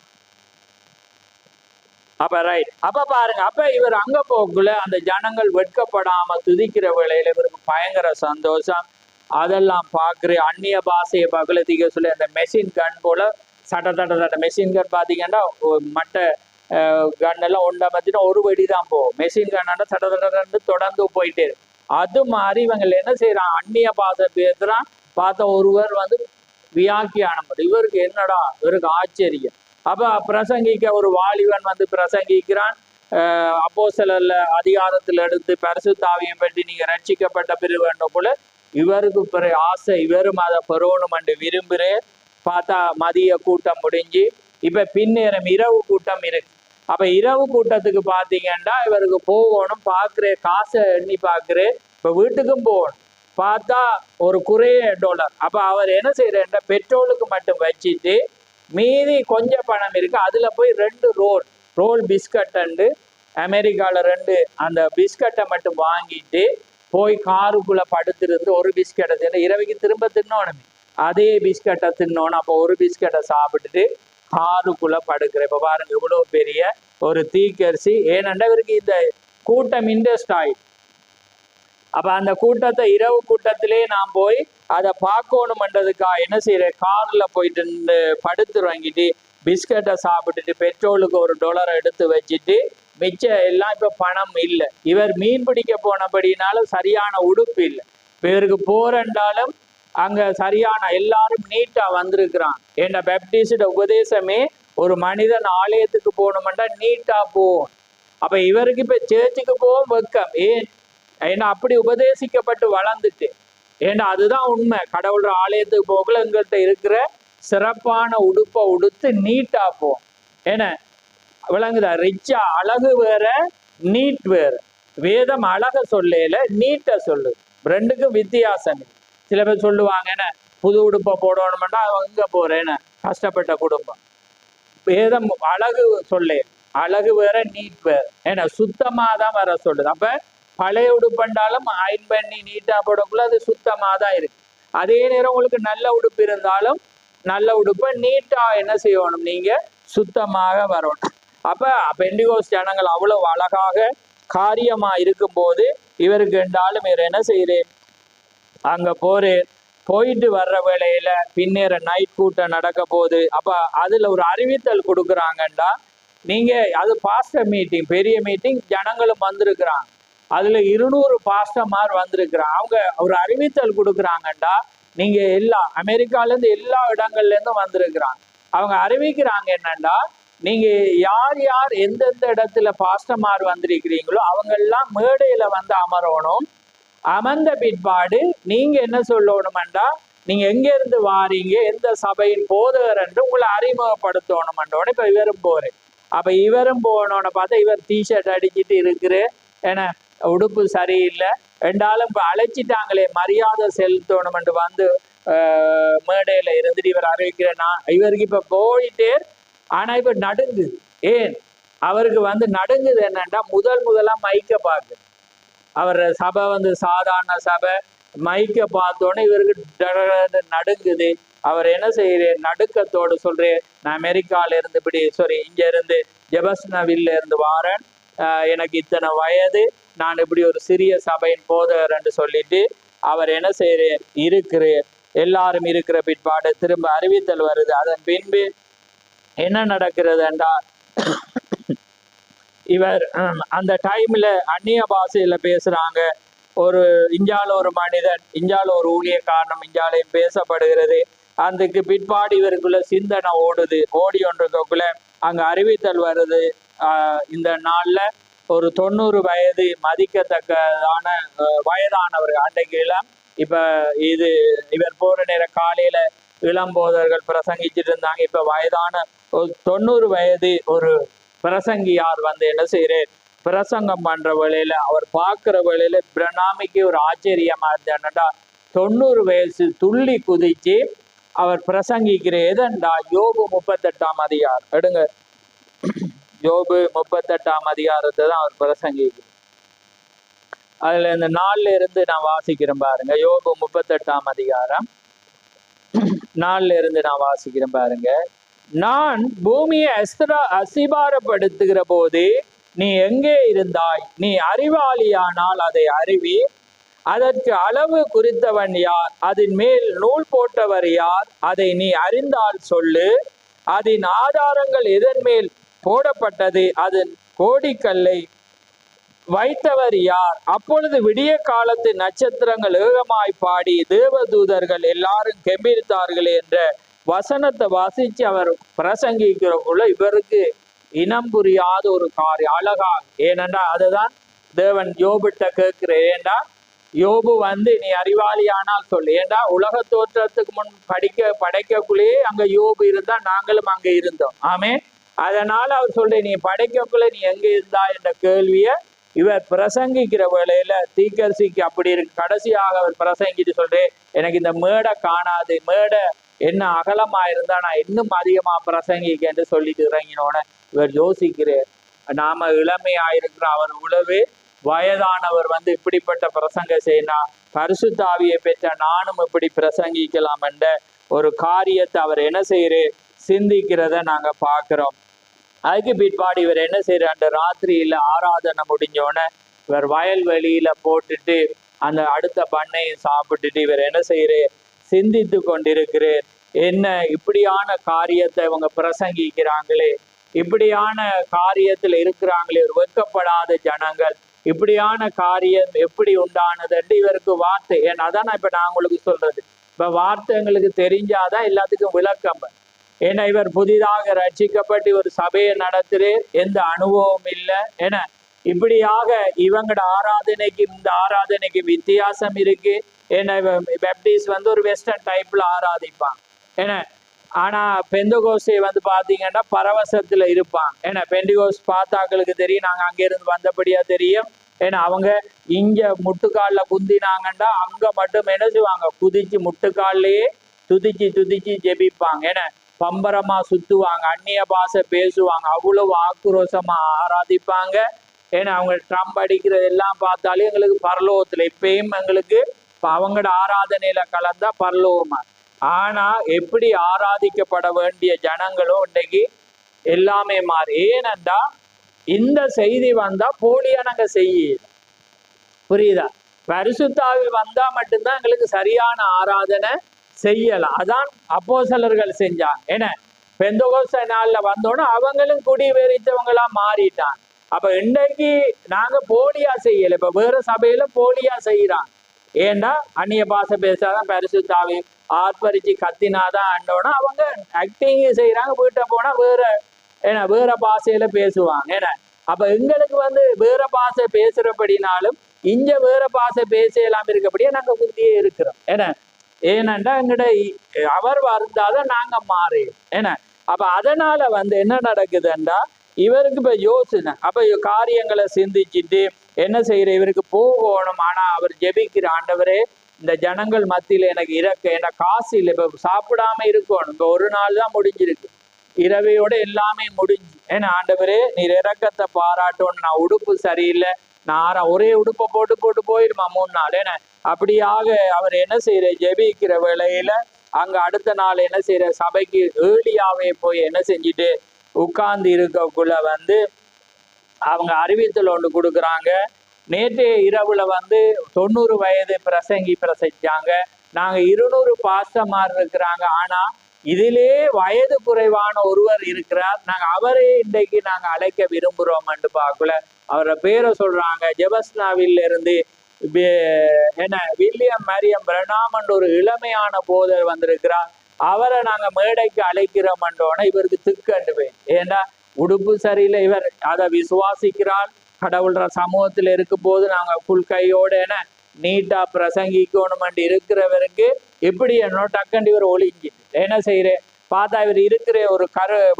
அப்ப ரைட். அப்ப பாருங்க, அப்ப இவர் அங்க போக்குள்ள அந்த ஜனங்கள் வெட்கப்படாம துதிக்கிற வேளையில இவருக்கு பயங்கர சந்தோஷம். அதெல்லாம் பார்க்குற அந்நிய பாஷையை பார்க்கல சொல்லி அந்த மெஷின் கன் போல சட்ட தட்ட தட்ட மெஷின் கன் பார்த்தீங்கன்னா மற்ற கன் எல்லாம் ஒன்றை பத்தினா ஒரு வெடி தான் போகும். மெஷின் கன்னாண்டா சட்ட தட்ட தொடர்ந்து போயிட்டே இருக்கு. அது மாதிரி இவங்க என்ன செய்யறான், அந்நிய பாஷை பேசுறான். பார்த்த ஒருவர் வியாக்கியானம், இவருக்கு என்னடா, இவருக்கு ஆச்சரியம். அப்ப பிரசங்கிக்க ஒரு வாலிபன் பிரசங்கிக்கிறான். அப்போஸ்தலர்ல அதிகாரத்தில் எடுத்து பரிசுத்தாவியை பற்றி நீங்க ரட்சிக்கப்பட்ட பிரிவு போல இவருக்கு பிறகு ஆசை, இவரும் அதை பெறணும் என்று விரும்புறே. பார்த்தா மதிய கூட்டம் முடிஞ்சு இப்ப பின்னேறம் இரவு கூட்டம் இருக்கு. அப்ப இரவு கூட்டத்துக்கு பாத்தீங்கன்னா இவருக்கு போகணும், பார்க்குற காசை எண்ணி பார்க்குறே. இப்ப வீட்டுக்கும் போகணும், பார்த்தா ஒரு குறைய $. அப்ப அவர் என்ன செய்யற, பெட்ரோலுக்கு மட்டும் வச்சுட்டு மீதி கொஞ்சம் பணம் இருக்கு, அதுல போய் 2 ரோல் பிஸ்கட் அண்டு அமெரிக்கால 2 அந்த பிஸ்கட்டை மட்டும் வாங்கிட்டு போய் காருக்குள்ள படுத்திருந்து ஒரு பிஸ்கட்டை தின்னு, இரவைக்கு திரும்ப தின்னோணுமே அதே பிஸ்கட்டை தின்னோன்னு. அப்போ ஒரு பிஸ்கட்டை சாப்பிட்டுட்டு காருக்குள்ள படுக்கிற. இப்ப பாருங்க இவ்வளவு பெரிய ஒரு தீக்கரிசி. ஏனென்றா இவருக்கு இந்த கூட்டம் இன்ட்ரெஸ்ட் ஆயிடுச்சு. அப்ப அந்த கூட்டத்தை இரவு கூட்டத்திலே நான் போய் அதை பார்க்கணும்ன்றதுக்காக என்ன செய்யறேன், கார்ல போயிட்டு படுத்து வாங்கிட்டு பிஸ்கட்டை சாப்பிட்டுட்டு பெட்ரோலுக்கு $1 எடுத்து வச்சுட்டு மிச்சம் எல்லாம் இப்ப பணம் இல்லை. இவர் மீன் பிடிக்க போனபடினாலும் சரியான உடுப்பு இல்லை. இப்ப இவருக்கு போறண்டாலும் அங்க சரியான எல்லாரும் நீட்டா வந்திருக்கிறான். ஏன்னா பேப்டிஸ்ட் உபதேசமே ஒரு மனிதன் ஆலயத்துக்கு போகணும்னா நீட்டா போகும். அப்ப இவருக்கு இப்ப சேர்ச்சுக்கு போகும் வெக்கம். ஏன்னா அப்படி உபதேசிக்கப்பட்டு வளர்ந்துட்டு, ஏன்னா அதுதான் உண்மை. கடவுள் ஆலயத்துக்கு போகல எங்கள்கிட்ட இருக்கிற சிறப்பான உடுப்பை உடுத்து நீட்டா போம். ஏன்னா விளங்குதா? ரிச்சா அழகு வேற, நீட் வேற. வேதம் அழக சொல்லல, நீட்டை சொல்லு. ரெண்டுக்கும் வித்தியாசம். சில பேர் சொல்லுவாங்க என்ன புது உடுப்பை போடணும்னா எங்க போறேன்னு, கஷ்டப்பட்ட குடும்பம். வேதம் அழகு சொல்ல, அழகு வேற நீட் வேற. ஏன்னா சுத்தமா தான் வர சொல்லுது. அப்ப பழைய உடுப்புண்டாலும் அயன் பண்ணி நீட்டா போடக்குள்ள அது சுத்தமா தான் இருக்கு. அதே நேரம் உங்களுக்கு நல்ல உடுப்பு இருந்தாலும் நல்ல உடுப்பை நீட்டா என்ன செய்யணும், நீங்க சுத்தமாக வரணும். அப்ப பெண்டிகோஸ் ஜனங்கள் அவ்வளவு அழகாக காரியமா இருக்கும் போது இவருக்கு என்றாலும் இவர் என்ன செய்யறேன், அங்க போயிட்டு வர்ற வேளையில பின்னேற நைட் கூட்டம் நடக்க போகுது. அப்ப அதுல ஒரு அறிவித்தல் கொடுக்குறாங்கண்டா, நீங்க அது பாஸ்டர் மீட்டிங், பெரிய மீட்டிங், ஜனங்களும் வந்திருக்கிறாங்க. அதுல 200 பாஸ்டர்மார் வந்திருக்கிறாங்க. அவங்க ஒரு அறிவித்தல் கொடுக்குறாங்கண்டா, நீங்க அமெரிக்கால இருந்து எல்லா இடங்கள்ல இருந்தும் வந்திருக்கிறாங்க. அவங்க அறிவிக்கிறாங்க என்னண்டா, நீங்க யார் யார் எந்தெந்த இடத்துல பாஸ்டர்மார் வந்திருக்கிறீங்களோ அவங்க எல்லாம் மேடையில அமரணும். அமர்ந்த பிற்பாடு நீங்க என்ன சொல்லணும்டா, நீங்க எங்க இருந்து வாரீங்க, எந்த சபையின் போதகர் என்று உங்களை அறிமுகப்படுத்தணும்ன்றோட இப்ப இவரும் போறேன். அப்ப இவரும் போனோன்னு பார்த்தா இவர் டிஷர்ட் அடிச்சுட்டு இருக்கிற, ஏன்னா உடுப்பு சரியில்லை என்றாலும் இப்ப அழைச்சிட்டாங்களே மரியாதை செலுத்தணும் என்று மேடையில இருந்துட்டு இவர் அறிவிக்கிறேன்னா, இவருக்கு இப்ப போயிட்டே. ஆனா இப்ப நடுங்குது. ஏன் அவருக்கு நடுங்குது என்னன்னா, முதலா மைக்க பார்க்கு. அவர் சபை சாதாரண சபை, மைக்க பார்த்தோன்னே இவருக்கு நடுங்குது. அவர் என்ன செய்யறேன், நடுக்கத்தோடு சொல்றேன், நான் அமெரிக்கால இருந்து இங்க இருந்து ஜெபஸ்னவில்ல இருந்து வாரேன், எனக்கு இத்தனை வயது, நான் இப்படி ஒரு சிறிய சபையின் போதகர் என்று சொல்லிட்டு அவர் என்ன செய்யறார், இருக்கிறார். எல்லாரும் இருக்கிற பிற்பாடு திரும்ப அறிவித்தல் வருது. அதன் பின்பு என்ன நடக்கிறது என்றால், இவர் அந்த டைம்ல அந்நிய பாஷையில பேசுறாங்க. இஞ்சால ஒரு மனிதன், இஞ்சால ஒரு ஊழியக்காரனும் இஞ்சாலையும் பேசப்படுகிறது. அதுக்கு பிற்பாடு இவருக்குள்ள சிந்தனை ஓடி ஒன்றுக்குள்ள அங்க அறிவித்தல் வருது. இந்த நாள்ல ஒரு 90 வயது மதிக்கத்தக்கதான வயதானவர்கள் அன்றைக்கு எல்லாம். இப்ப இவர் போற நேரம் காலையில இளம்போதர்கள் பிரசங்கிச்சுட்டு இருந்தாங்க. இப்ப வயதான ஒரு 90 வயது ஒரு பிரசங்கியார் வந்து என்ன செய்யறாரு, பிரசங்கம் பண்ற வேளையில அவர் பார்க்கிற வேளையில பிரணாமிக்கு ஒரு ஆச்சரியமா இருந்தேன்டா, 90 வயசு துள்ளி குதிச்சு அவர் பிரசங்கிக்கிற எதண்டா, யோபு 38ஆம் அதிகாரம் எடுங்க. யோபு 38ஆம் அதிகாரத்தை தான் அவர் பிரசங்கிக்கிறார். அதுல இந்த 4ல இருந்து நான் வாசிக்கிறேன் பாருங்க. யோபு 38ஆம் அதிகாரம் 4ல இருந்து நான் வாசிக்கிறேன் பாருங்க. நான் பூமியை அசிபாரப்படுத்துகிற போது நீ எங்கே இருந்தாய்? நீ அறிவாளியானால் அதை அறிவி. அதற்கு அளவு குறித்தவன் யார்? அதன் மேல் நூல் போட்டவர் யார்? அதை நீ அறிந்தால் சொல்லு. அதன் ஆதாரங்கள் எதன் மேல் போடப்பட்டது? அதன் கோடிக்கல்லை வைத்தவர் யார்? அப்பொழுது விடிய காலத்து நட்சத்திரங்கள் ஏகமாய் பாடி தேவதூதர்கள் எல்லாரும் கெம்பீரித்தார்கள் என்ற வசனத்தை வாசிச்சு அவர் பிரசங்கிக்கிறக்குள்ள இவருக்கு இனம் புரியாத ஒரு காரியம் அழகா. ஏனென்றா அதுதான் தேவன் யோபுட்ட கேட்கிறேன். ஏண்டா யோபு வந்து நீ அறிவாளியானால் சொல்லு. ஏண்டா உலக தோற்றத்துக்கு முன் படைக்கக்குள்ளேயே அங்க யோபு இருந்தா நாங்களும் அங்க இருந்தோம். ஆமே. அதனால அவர் சொல்ற நீ படைக்கக்குள்ள நீ எங்க இருந்தா என்ற கேள்விய இவர் பிரசங்கிக்கிற வேளையில தீக்கர்சிக்கு அப்படி இருக்கு. கடைசியாக அவர் பிரசங்கிட்டு சொல்றேன், எனக்கு இந்த மேடை காணாது, மேடை என்ன அகலமா இருந்தா நான் இன்னும் அதிகமா பிரசங்கிக்க என்று சொல்லிட்டு இறங்கினோட இவர் யோசிக்கிறேன், நாம இளமையாயிருக்கிற அவர் உழவு வயதானவர் வந்து இப்படிப்பட்ட பிரசங்க செய்யணும், பரிசுத்தாவியை பெற்ற நானும் இப்படி பிரசங்கிக்கலாம் என்ற ஒரு காரியத்தை அவர் என்ன செய்யற சிந்திக்கிறத நாங்க பாக்குறோம். அதுக்கு பிற்பாடு இவர் என்ன செய்யற, அந்த ராத்திரியில ஆராதனை முடிஞ்சோடனே இவர் வயல்வெளியில போட்டுட்டு அந்த அடுத்த பண்ணையும் சாப்பிட்டுட்டு இவர் என்ன செய்யற சிந்தித்து கொண்டிருக்கிறார். என்ன இப்படியான காரியத்தை இவங்க பிரசங்கிக்கிறாங்களே, இப்படியான காரியத்துல இருக்கிறாங்களே, ஒரு வெட்கப்படாத ஜனங்கள், இப்படியான காரியம் எப்படி உண்டானது என்று இவருக்கு வார்த்தை. ஏன்னா அதான் இப்ப நான் உங்களுக்கு சொல்றது, இப்ப வார்த்தை எங்களுக்கு தெரிஞ்சாதான் எல்லாத்துக்கும் விளக்கம். ஏன்னா இவர் புதிதாக ரட்சிக்கப்பட்டு ஒரு சபையை நடத்துறேன், எந்த அனுபவம் இல்லை. ஏன்னா இப்படியாக இவங்களோட ஆராதனைக்கு இந்த ஆராதனைக்கு வித்தியாசம் இருக்கு. ஏன்னா பெப்டிஸ்ட் வந்து ஒரு வெஸ்டர்ன் டைப்ல ஆராதிப்பான். ஏன்னா ஆனா பெந்தகோஸ்டை வந்து பாத்தீங்கன்னா பரவசத்துல இருப்பான். ஏன்னா பெண்டிகோஸ் பார்த்தாக்களுக்கு தெரியும், நாங்க அங்கிருந்து வந்தபடியா தெரியும். ஏன்னா அவங்க இங்க முட்டுக்கால்ல குந்தினாங்கன்னா அங்க மட்டும் என்ன செய்வாங்க, குதிச்சு முட்டுக்கால்லையே துதிச்சு துதிச்சு ஜெபிப்பாங்க. ஏன்னா பம்பரமா சுத்துவாங்க, அந்நிய பாஷை பேசுவாங்க, அவ்வளவு ஆக்ரோஷமா ஆராதிப்பாங்க. ஏன்னா அவங்க ட்ரம்ப் அடிக்கிறது எல்லாம் பார்த்தாலே எங்களுக்கு பரலோகத்துல இப்பயும் எங்களுக்கு அவங்களோட ஆராதனையில கலந்தா பரலோகமா. ஆனா எப்படி ஆராதிக்கப்பட வேண்டிய ஜனங்களும் இன்னைக்கு எல்லாமே மாறி. ஏனென்றா இந்த செய்தி வந்தா போலியா நாங்க செய்ய, புரியுதா? பரிசுத்தாவி வந்தா மட்டும்தான் எங்களுக்கு சரியான ஆராதனை செய்யலாம். அதான் அப்போஸ்தலர்கள் செஞ்சாங்க. ஏன்னா பெந்தகோஸ்தே நாள்ல வந்தோன்னா அவங்களும் குடி வெறித்தவங்களா மாறிட்டான். அப்ப இன்னைக்கு நாங்க போலியா செய்யல, இப்ப வேற சபையில போலியா செய்யறாங்க. ஏண்டா அந்நிய பாஷை பேசாதான் பரிசுத்தாவி ஆர்ப்பரிச்சு கத்தினாதான் அண்டோன்னா அவங்க ஆக்டிங் செய்யறாங்க. வீட்டை போனா வேற பாஷையில பேசுவாங்க. ஏன்னா அப்ப எங்களுக்கு வந்து வேற பாஷை பேசுறபடினாலும் இங்க வேற பாஷை பேசலாம் இருக்கபடியே நாங்க புத்தியே இருக்கிறோம். ஏனண்டா எங்கட அவர் வந்தாதான் நாங்க மாறி. ஏன்னா அப்ப அதனால வந்து என்ன நடக்குதுண்டா இவருக்கு இப்ப யோசனை, அப்ப காரியங்களை சிந்திச்சுட்டு என்ன செய்யற, இவருக்கு போகணும். ஆனா அவர் ஜெபிக்கிற, ஆண்டவரே இந்த ஜனங்கள் மத்தியில எனக்கு எனக்கு காசு இல்லை, இப்ப சாப்பிடாம இருக்கணும், இப்ப ஒரு நாள் தான் முடிஞ்சிருக்கு, இரவையோட எல்லாமே முடிஞ்சு. ஏன்னா ஆண்டவரே நீர் இறக்கத்தை பாராட்டணும், நான் உடுப்பு சரியில்லை, நான் ஒரே உடுப்பை போட்டு போயிடுமா 3 நாள். ஏன்னா அப்படியாக அவர் என்ன செய்யற, ஜெபிக்கிற வேளையில அங்க அடுத்த நாள் என்ன செய்யற, சபைக்கு ஏர்லியாவே போய் என்ன செஞ்சுட்டு உட்கார்ந்து இருக்கக்குள்ள வந்து அவங்க அறிவித்தல் ஒன்று கொடுக்குறாங்க. நேற்றைய இரவுல வந்து 90 வயது பிரசங்கிச்சாங்க. நாங்க 200 பாஸ்டர்மார் இருக்கிறாங்க, ஆனா இதிலே வயது குறைவான ஒருவர் இருக்கிறார், நாங்க அவரே இன்றைக்கு நாங்க அழைக்க விரும்புறோம் என்று பார்க்கல. அவரோட பேரை சொல்றாங்க, ஜெபஸ்னாவில் இருந்து என்ன வில்லியம் மரியம் பிரணாம் ஒரு இளமையான போதர் வந்திருக்கிறார், அவரை நாங்க மேடைக்கு அழைக்கிறோம் என்றோன்னா இவருக்கு திக்கண்டு போய். ஏண்டா உடுப்பு சரியில்லை, இவர் அதை விசுவாசிக்கிறார், கடவுள்ற சமூகத்துல இருக்கும் போது நாங்க புல் கையோட என்ன நீட்டா பிரசங்கிக்கணும் இருக்கிறவருக்கு இப்படி என்ன டக்கண்டி இவர் ஒளிஞ்சி என்ன செய்யறேன் பார்த்தா இவர் இருக்கிற ஒரு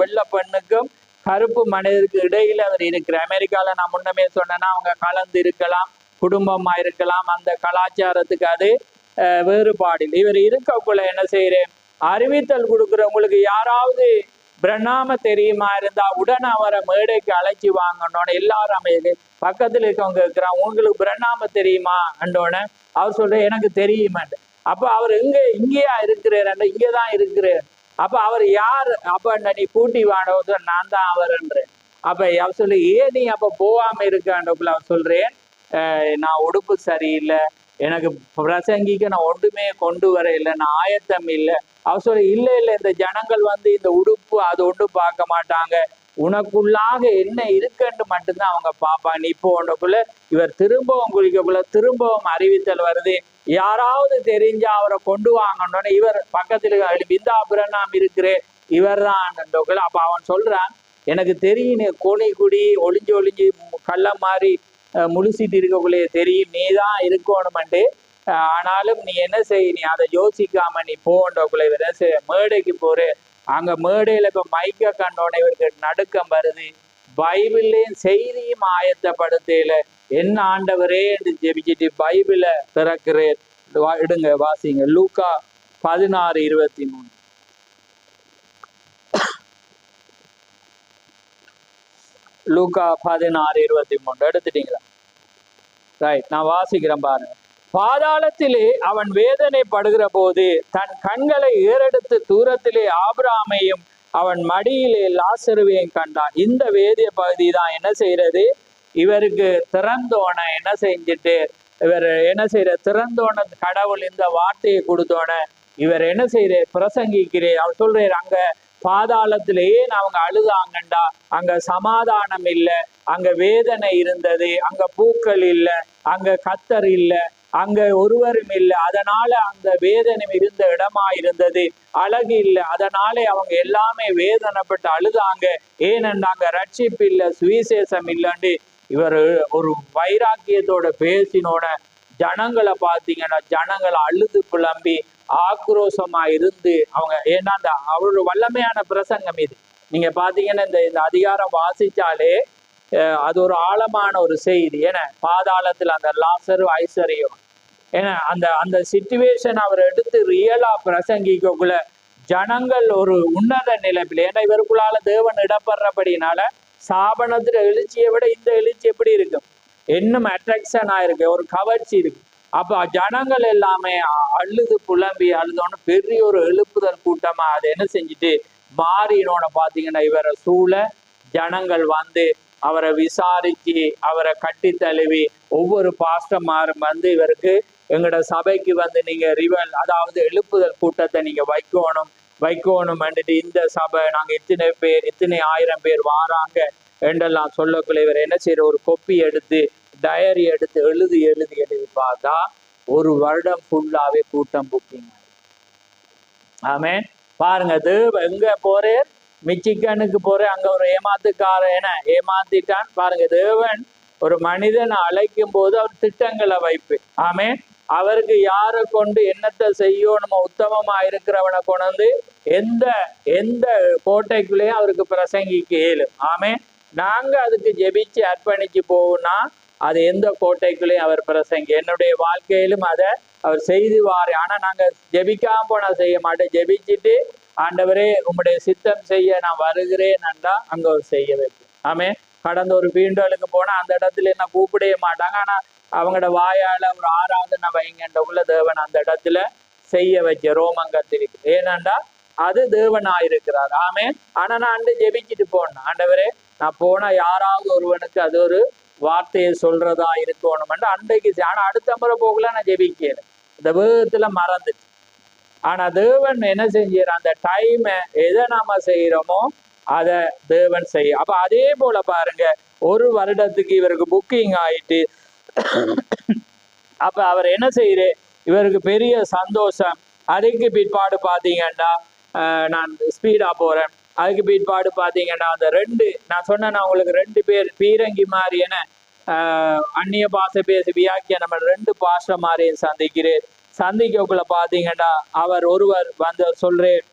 வெள்ளை பெண்ணுக்கும் கருப்பு மனிதருக்கு இடையில அவர் இருக்கிற. அமெரிக்கால நான் முன்னமே சொன்னேன்னா அவங்க கலந்து இருக்கலாம், குடும்பமா இருக்கலாம், அந்த கலாச்சாரத்துக்கு அது வேறுபாடு. இவர் இருக்கக்குள்ள என்ன செய்யறேன் அறிவித்தல் கொடுக்குறவங்களுக்கு யாராவது பிரணாம தெரியுமா இருந்தா உடனே அவரை மேடைக்கு அழைச்சி வாங்கணும்னு எல்லாரும் அமையுது. பக்கத்துல இருக்கவங்க இருக்கிறான் உங்களுக்கு பிரணாம தெரியுமா அண்டோன்னு அவர் சொல்ற எனக்கு தெரியுமாண்டு. அப்ப அவர் இங்கேயா இருக்கிறார், இங்கேதான் இருக்கிறார். அப்ப அவர் யார், அப்ப நீ கூட்டி வாடோ, நான் தான் அவர்ன்றேன். அப்ப அவர் சொல்லி ஏன் நீ அப்ப போகாம இருக்கான்றக்குள்ள அவர் சொல்றேன் நான் உடுப்பு சரியில்லை, எனக்கு பிரசங்கிக்க நான் ஒன்றுமே கொண்டு வர இல்லை, நான் ஆயத்தம் இல்லை. அவர் சொல்லி இல்லை இந்த ஜனங்கள் இந்த உடுப்பு அது ஒன்றும் பார்க்க மாட்டாங்க, உனக்குள்ளாக என்ன இருக்குன்னு மட்டும்தான் அவங்க பார்ப்பாங்க. நீ போன்றக்குள்ள இவர் திரும்பவும் குளிக்கக்குள்ள திரும்பவும் அறிவித்தல் வருது, யாராவது தெரிஞ்சா அவரை கொண்டு வாங்கணும்னு இவர் பக்கத்துல இந்த அபிரணாம் இருக்கிறேன் இவர் தான். அப்ப அவன் சொல்றான் எனக்கு தெரியும் கோணி குடி ஒளிஞ்சு ஒளிஞ்சு கள்ள மாதிரி முழிச்சிட்டு இருக்கக்குள்ளேயே தெரியும் நீ தான் இருக்கணும்ட்டு. ஆனாலும் நீ என்ன செய்ய, நீ அதை யோசிக்காம நீ போன்றக்குள்ள இவர் மேடைக்கு போற. அங்க மேடையில இப்ப மைக்க கண்டோட இவருக்கு நடுக்கம் வருது. பைபிள்லயும் செய்தியும் ஆயத்தப்படுத்தல, என்ன ஆண்டவரே என்று ஜெபிச்சுட்டு பைபிளை திறக்கிறேன். இடுங்க வாசிங்க லூக்கா 16:23. லூக்கா 16:23 எடுத்துட்டீங்களா? ரைட், நான் வாசிக்கிறேன் பாருங்க. பாதாளத்திலே அவன் வேதனைப்படுகிற போது தன் கண்களை ஏறெடுத்து தூரத்திலே ஆபிரகாமையும் அவன் மடியிலே லாசருவையும் கண்டான். இந்த வேதிய பகுதி தான் என்ன செய்யறது, இவருக்கு திறந்தோன என்ன செஞ்சுட்டு இவர் என்ன செய்யற திறந்தோன கடவுள் இந்த வார்த்தையை கொடுத்தோன இவர் என்ன செய்யற பிரசங்கிக்கிறேன். அவர் சொல்றாரு அங்க பாதாளத்திலேயே அவங்க அழுதாங்கண்டா, அங்க சமாதானம் இல்லை, அங்க வேதனை இருந்தது, அங்க பூக்கள் இல்லை, அங்க கத்தர் இல்லை, அங்க ஒருவரும் இல்லை, அதனால அந்த வேதனை இருந்த இடமா இருந்தது, அழகு இல்லை, அதனாலே அவங்க எல்லாமே வேதனைப்பட்டு அழுதாங்க. ஏனென்றா அங்க ரட்சிப்பு இல்லை, சுவிசேஷம் இல்லைன்னு இவர் ஒரு வைராக்கியத்தோட பேசினோட ஜனங்களை பார்த்தீங்கன்னா ஜனங்களை அழுது புலம்பி ஆக்ரோஷமா இருந்து அவங்க ஏன்னா அந்த அவரோட வல்லமையான பிரசங்கம் இது. நீங்க பாத்தீங்கன்னா இந்த அதிகாரம் வாசிச்சாலே அது ஒரு ஆழமான ஒரு செய்தி. ஏன்னா பாதாளத்துல அந்த லாசரு ஐஸ்வர்யம் ஏன்னா அந்த சிச்சுவேஷன் அவர் எடுத்து ரியலா பிரசங்கிக்கக்குள்ள ஜனங்கள் ஒரு உன்னத நிலைப்பில், ஏன்னா இவருக்குள்ளால தேவன் இடப்படுறபடினால சாபனத்துல எழுச்சியை விட இந்த எழுச்சி எப்படி இருக்கும், இன்னும் அட்ராக்ஷன் ஆயிருக்கு, ஒரு கவர்ச்சி இருக்கு. அப்ப ஜனங்கள் எல்லாமே அழுது புலம்பி அழுதோன்னு பெரிய ஒரு எழுப்புதல் கூட்டமா அதை என்ன செஞ்சுட்டு மாறினோட பாத்தீங்கன்னா இவரை சூழ ஜனங்கள் அவரை விசாரிச்சு அவரை கட்டி தழுவி ஒவ்வொரு பாஸ்டர்மாரும் இவருக்கு எங்களோட சபைக்கு நீங்க ரிவல் அதாவது எழுப்புதல் கூட்டத்தை நீங்க வைக்கணும் இந்த சபை நாங்க இத்தனை பேர் இத்தனை 1000 பேர் வாராங்க என்றெல்லாம் சொல்லக்குள்ள இவர் என்ன செய்யற ஒரு கொப்பி எடுத்து டயரி எடுத்து எழுதி பார்த்தா ஒரு வருடம் ஃபுல்லாவே கூட்டம் புக்கிங். ஆமென். பாருங்க எங்க போறேன், மிச்சிகனுக்கு போறேன், அங்க ஒரு ஏமாத்துக்காரன் ஏமாத்திட்டான். பாருங்க தேவன் ஒரு மனிதனை அழைக்கும் போது அவர் திட்டங்களை வைப்பு. ஆமென். அவருக்கு யாரை கொண்டு என்னத்தை செய்யணுமோ உத்தமமா இருக்கிறவனை கொண்டு எந்த கோட்டைக்குள்ளேயும் அவருக்கு பிரசங்கிக்க இயலும். ஆமென். நாங்க அதுக்கு ஜெபிச்சு அர்ப்பணிச்சு போவோம்னா அது எந்த கோட்டைக்குள்ளேயும் அவர் பிரசங்கி. என்னுடைய வாழ்க்கையிலும் அதை அவர் செய்துவார். ஆனா நாங்க ஜெபிக்காம போனா செய்ய மாட்டேன், ஜெபிச்சுட்டு ஆண்டவரே உங்களுடைய சித்தம் செய்ய நான் வருகிறேன்டா அங்க அவர் செய்ய வைக்கும். ஆமே. கடந்த ஒரு பீண்டலுக்கு போனா அந்த இடத்துல என்ன கூப்பிடவே மாட்டாங்க, ஆனா அவங்களோட வாயால ஒரு ஆராதனை வைங்கன்றக்குள்ள தேவன் அந்த இடத்துல செய்ய வச்ச ரோமங்கத்திருக்கு. ஏனண்டா அது தேவனாயிருக்கிறார். ஆமே. ஆனா நான் அண்டு ஜெபிச்சுட்டு போனேன், ஆண்டவரே நான் போனா யாராவது ஒருவனுக்கு அது ஒரு வார்த்தையை சொல்றதா இருக்கணும் அன்றைக்கு. ஆனா அடுத்த முறை போகல நான் ஜெபிக்கல, இந்த வேகத்துல மறந்துச்சு. ஆனா தேவன் என்ன செஞ்சார், அந்த டைம் எதை நாம செய்யறோமோ அதை தேவன் செய்ய. அப்ப அதே போல பாருங்க ஒரு வருடத்துக்கு இவருக்கு புக்கிங் ஆயிட்டு அப்ப அவர் என்ன செய்யறே, இவருக்கு பெரிய சந்தோஷம். அதுக்கு பிற்பாடு பாத்தீங்கன்னா நான் ஸ்பீடா போறேன். அதுக்கு பிற்பாடு பாத்தீங்கன்னா அந்த நான் சொன்னேன் உங்களுக்கு 2 பேர் பீரங்கி மாதிரியான அந்நிய பாஷை பேசி வியாக்கிய நம்ம 2 பாஷை மாதிரியும் சந்திக்கிறேன். சந்திக்கக்குள்ள பாத்தீங்கன்னா அவர் ஒருவர் வந்து சொல்றேன்,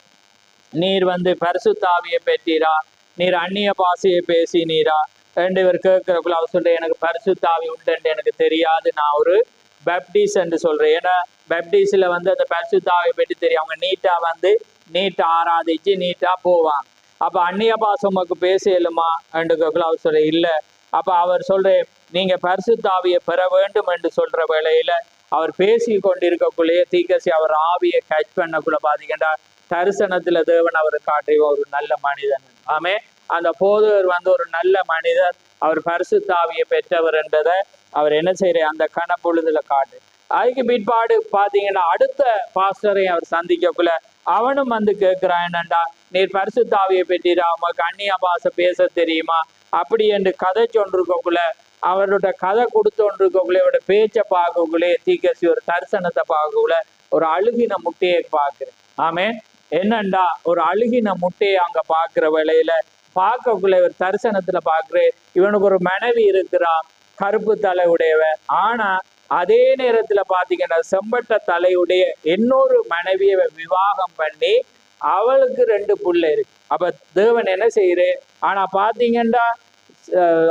நீர் வந்து பரிசுத்தாவியை பெற்றீரா, நீர் அந்நிய பாஷையை பேசினீரா ரெண்டு பேர் கேட்கிறக்குள்ள அவர் சொல்றேன், எனக்கு பரிசுத்தாவி உண்டு எனக்கு தெரியாது, நான் ஒரு பேப்டிஸ் என்று சொல்றேன். ஏன்னா பேப்டிஸ்ல வந்து அந்த பரிசுத்தாவியை பற்றி தெரியும். அவங்க நீட்டா வந்து நீட்டா ஆராதிச்சு நீட்டா போவாங்க. அப்ப அந்நிய பாசமுக்கு பேச இயலுமா என்று கேட்கல. அவர் சொல்ற இல்ல. அப்ப அவர் சொல்றேன், நீங்க பரிசுத்தாவியை பெற வேண்டும் என்று சொல்ற வேளையில அவர் பேசி கொண்டிருக்கக்குள்ளேயே தீக்கசி அவர் ஆவியை கட்ச் பண்ணக்குள்ள பாத்தீங்கன்னா தரிசனத்துல தேவன் அவர் காட்டிய ஒரு நல்ல மனிதன். ஆமே, அந்த போதவர் வந்து ஒரு நல்ல மனிதர், அவர் பரிசுத்தாவியை பெற்றவர் என்றதை அவர் என்ன செய்யற அந்த கணப்பொழுதுல காட்டு. அதுக்கு பிற்பாடு பாத்தீங்கன்னா அடுத்த பாஸ்டரை அவர் சந்திக்கக்குள்ள அவனும் வந்து கேட்கிறான், என்னண்டா நீர் பரிசுத்தாவியை பெற்றீரா, உமக்கு அந்நிய பாஷை பேச தெரியுமா அப்படி என்று கதை சொன்றிருக்கக்குள்ள அவரோட கதை கொடுத்தோன்றிருக்கக்குள்ள அவரோட பேச்சை பார்க்கக்குள்ளே தீக்கசி ஒரு தரிசனத்தை பார்க்கக்குள்ள ஒரு அழுகின முட்டையை பார்க்கிறேன். ஆமே, என்னண்டா ஒரு அழுகின முட்டையை அங்க பாக்குற வேளையில பார்க்கக்குள்ள ஒரு தரிசனத்துல பாக்குறேன், இவனுக்கு ஒரு மனைவி இருக்கிறான், கருப்பு தலை உடையவன். ஆனா அதே நேரத்துல பாத்தீங்கன்னா செம்பட்ட தலையுடைய இன்னொரு மனைவியை விவாகம் பண்ணி அவளுக்கு 2 புள்ள இருக்கு. அப்ப தேவன் என்ன செய்யறேன், ஆனா பாத்தீங்கன்னா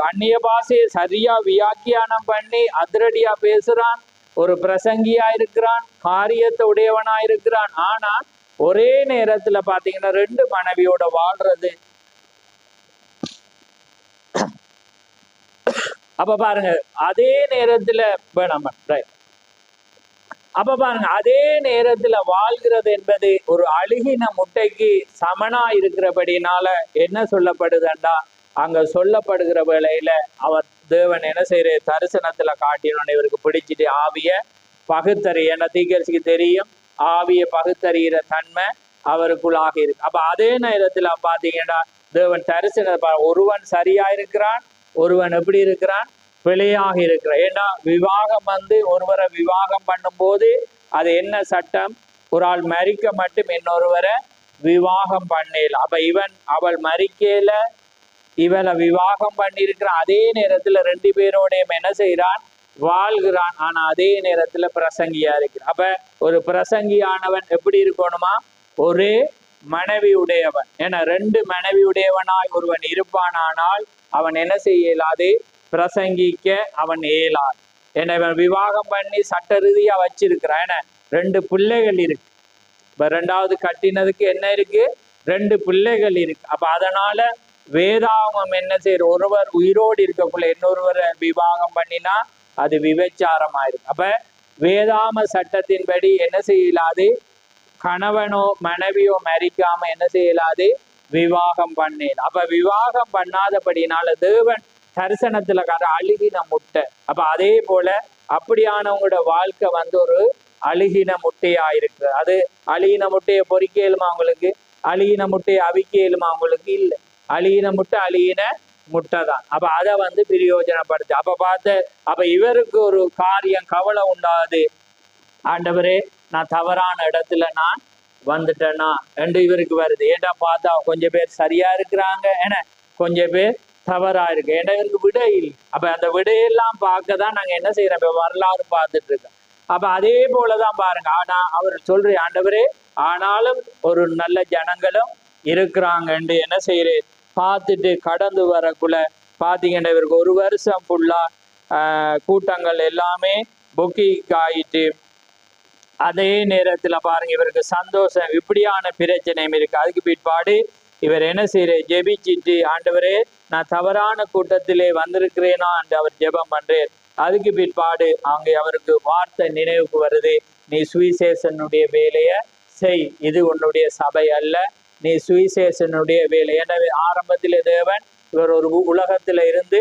அந்நிய பாஷையை சரியா வியாக்கியானம் பண்ணி அதிரடியா பேசுறான், ஒரு பிரசங்கியா இருக்கிறான், காரியத்தை உடையவனா இருக்கிறான். ஆனா ஒரே நேரத்துல பாத்தீங்கன்னா 2 மனைவியோட வாழ்றது. அப்ப பாருங்க அதே நேரத்துல அப்ப பாருங்க அதே நேரத்துல வாழ்கிறது என்பது ஒரு அழுகின முட்டைக்கு சமனா இருக்கிறபடினால என்ன சொல்லப்படுதுண்டா, அங்க சொல்லப்படுகிற வேளையில அவர் தேவன் என்ன செய்யற தரிசனத்துல காட்டினோன்னு இவருக்கு பிடிச்சிட்டு ஆவிய பகுத்தறி, ஏன்னா தீக்கரிசிக்கு தெரியும் ஆவிய பகுத்தறிகிற தன்மை அவருக்குள்ளாக இருக்கு. அப்ப அதே நேரத்துல பாத்தீங்கன்னா தேவன் தரிசன ஒருவன் சரியா இருக்கிறான், ஒருவன் எப்படி இருக்கிறான், பிழையாக இருக்கிறான். ஏன்னா விவாகம் வந்து ஒருவரை விவாகம் பண்ணும் போது அது என்ன சட்டம், ஒரு ஆள் மரிக்க மட்டும் இன்னொருவரை விவாகம் பண்ணல. அப்ப அவள் மரிக்கல, இவளை விவாகம் பண்ணியிருக்கிறான். அதே நேரத்துல 2 பேரோடையும் என்ன செய்யறான், வாழ்கிறான். ஆனா அதே நேரத்துல பிரசங்கியா இருக்கிறான். அப்ப ஒரு பிரசங்கியானவன் எப்படி இருக்கணுமா, ஒரே மனைவி உடையவன். ஏன்னா 2 மனைவி உடையவனாய் ஒருவன் இருப்பானால் அவன் என்ன செய்யலாது, பிரசங்கிக்க அவன் இயலாது. ஏன்னா இவன் விவாகம் பண்ணி சட்ட ரீதியா வச்சிருக்கிறான். ஏன்னா 2 பிள்ளைகள் இருக்கு. இப்ப 2வது கட்டினதுக்கு என்ன இருக்கு, 2 பிள்ளைகள் இருக்கு. அப்ப அதனால வேதாகமம் என்ன செய்யற, ஒருவர் உயிரோடு இருக்கக்குள்ள இன்னொருவரை விவாகம் பண்ணினா அது விபச்சாரமாயிருக்கு. அப்ப வேதாம சட்டத்தின்படி என்ன செய்யலாது, கணவனோ மனைவியோ மரிக்காம என்ன செய்யலாது, விவாகம் பண்ணேன். அப்ப விவாகம் பண்ணாதபடினால தேவன் தரிசனத்துல அழுகின முட்டை. அப்ப அதே போல அப்படியானவங்களோட வாழ்க்கை வந்து ஒரு அழுகின முட்டையா இருக்கு. அது அழுகின முட்டையை பொறிக்க இயலுமா அவங்களுக்கு, அழுகின முட்டையை அவிக்க இயலுமா அவங்களுக்கு, இல்லை. அழுகின முட்டை தான். அப்ப அதை வந்து பிரயோஜனப்படுத்து. அப்ப இவருக்கு ஒரு காரியம் கவலை உண்டாது, ஆண்டவரே நான் தவறான இடத்துல நான் வந்துட்டேன்னா என்று இவருக்கு வருது. ஏன்டா பார்த்தா கொஞ்சம் பேர் சரியா இருக்கிறாங்க, ஏன்னா கொஞ்சம் பேர் தவறா இருக்கு, ஏன்னா இவருக்கு விடை இல்லை. அப்ப அந்த விடையெல்லாம் பார்க்கதான் நாங்க என்ன செய்யறோம், இப்ப வரலாறு பார்த்துட்டு இருக்கோம். அப்ப அதே போலதான் பாருங்க. ஆனா அவர் சொல்ற, ஆண்டவரே ஆனாலும் ஒரு நல்ல ஜனங்களும் இருக்கிறாங்க என்று என்ன செய்யறேன் பார்த்துட்டு கடந்து வரக்குள்ள பாத்தீங்கன்னா இவருக்கு 1 வருஷம் ஃபுல்லா கூட்டங்கள் எல்லாமே புக்கிங் ஆயிட்டு. அதே நேரத்துல பாருங்க இவருக்கு சந்தோஷம், இப்படியான பிரச்சனையும் இருக்கு. அதுக்கு பிற்பாடு இவர் என்ன செய்யற, ஜெபிச்சிட்டு ஆண்டவரே நான் தவறான கூட்டத்திலே வந்திருக்கிறேனா என்று அவர் ஜெபம் பண்றேன். அதுக்கு பிற்பாடு அங்கே அவருக்கு வார்த்தை நினைவுக்கு வருது, நீ சுவிசேஷனுடைய வேலையை செய், இது உன்னுடைய சபை அல்ல, நீ சுவிசேஷனுடைய வேலை. எனவே ஆரம்பத்திலே தேவன் இவர் ஒரு உலகத்துல இருந்து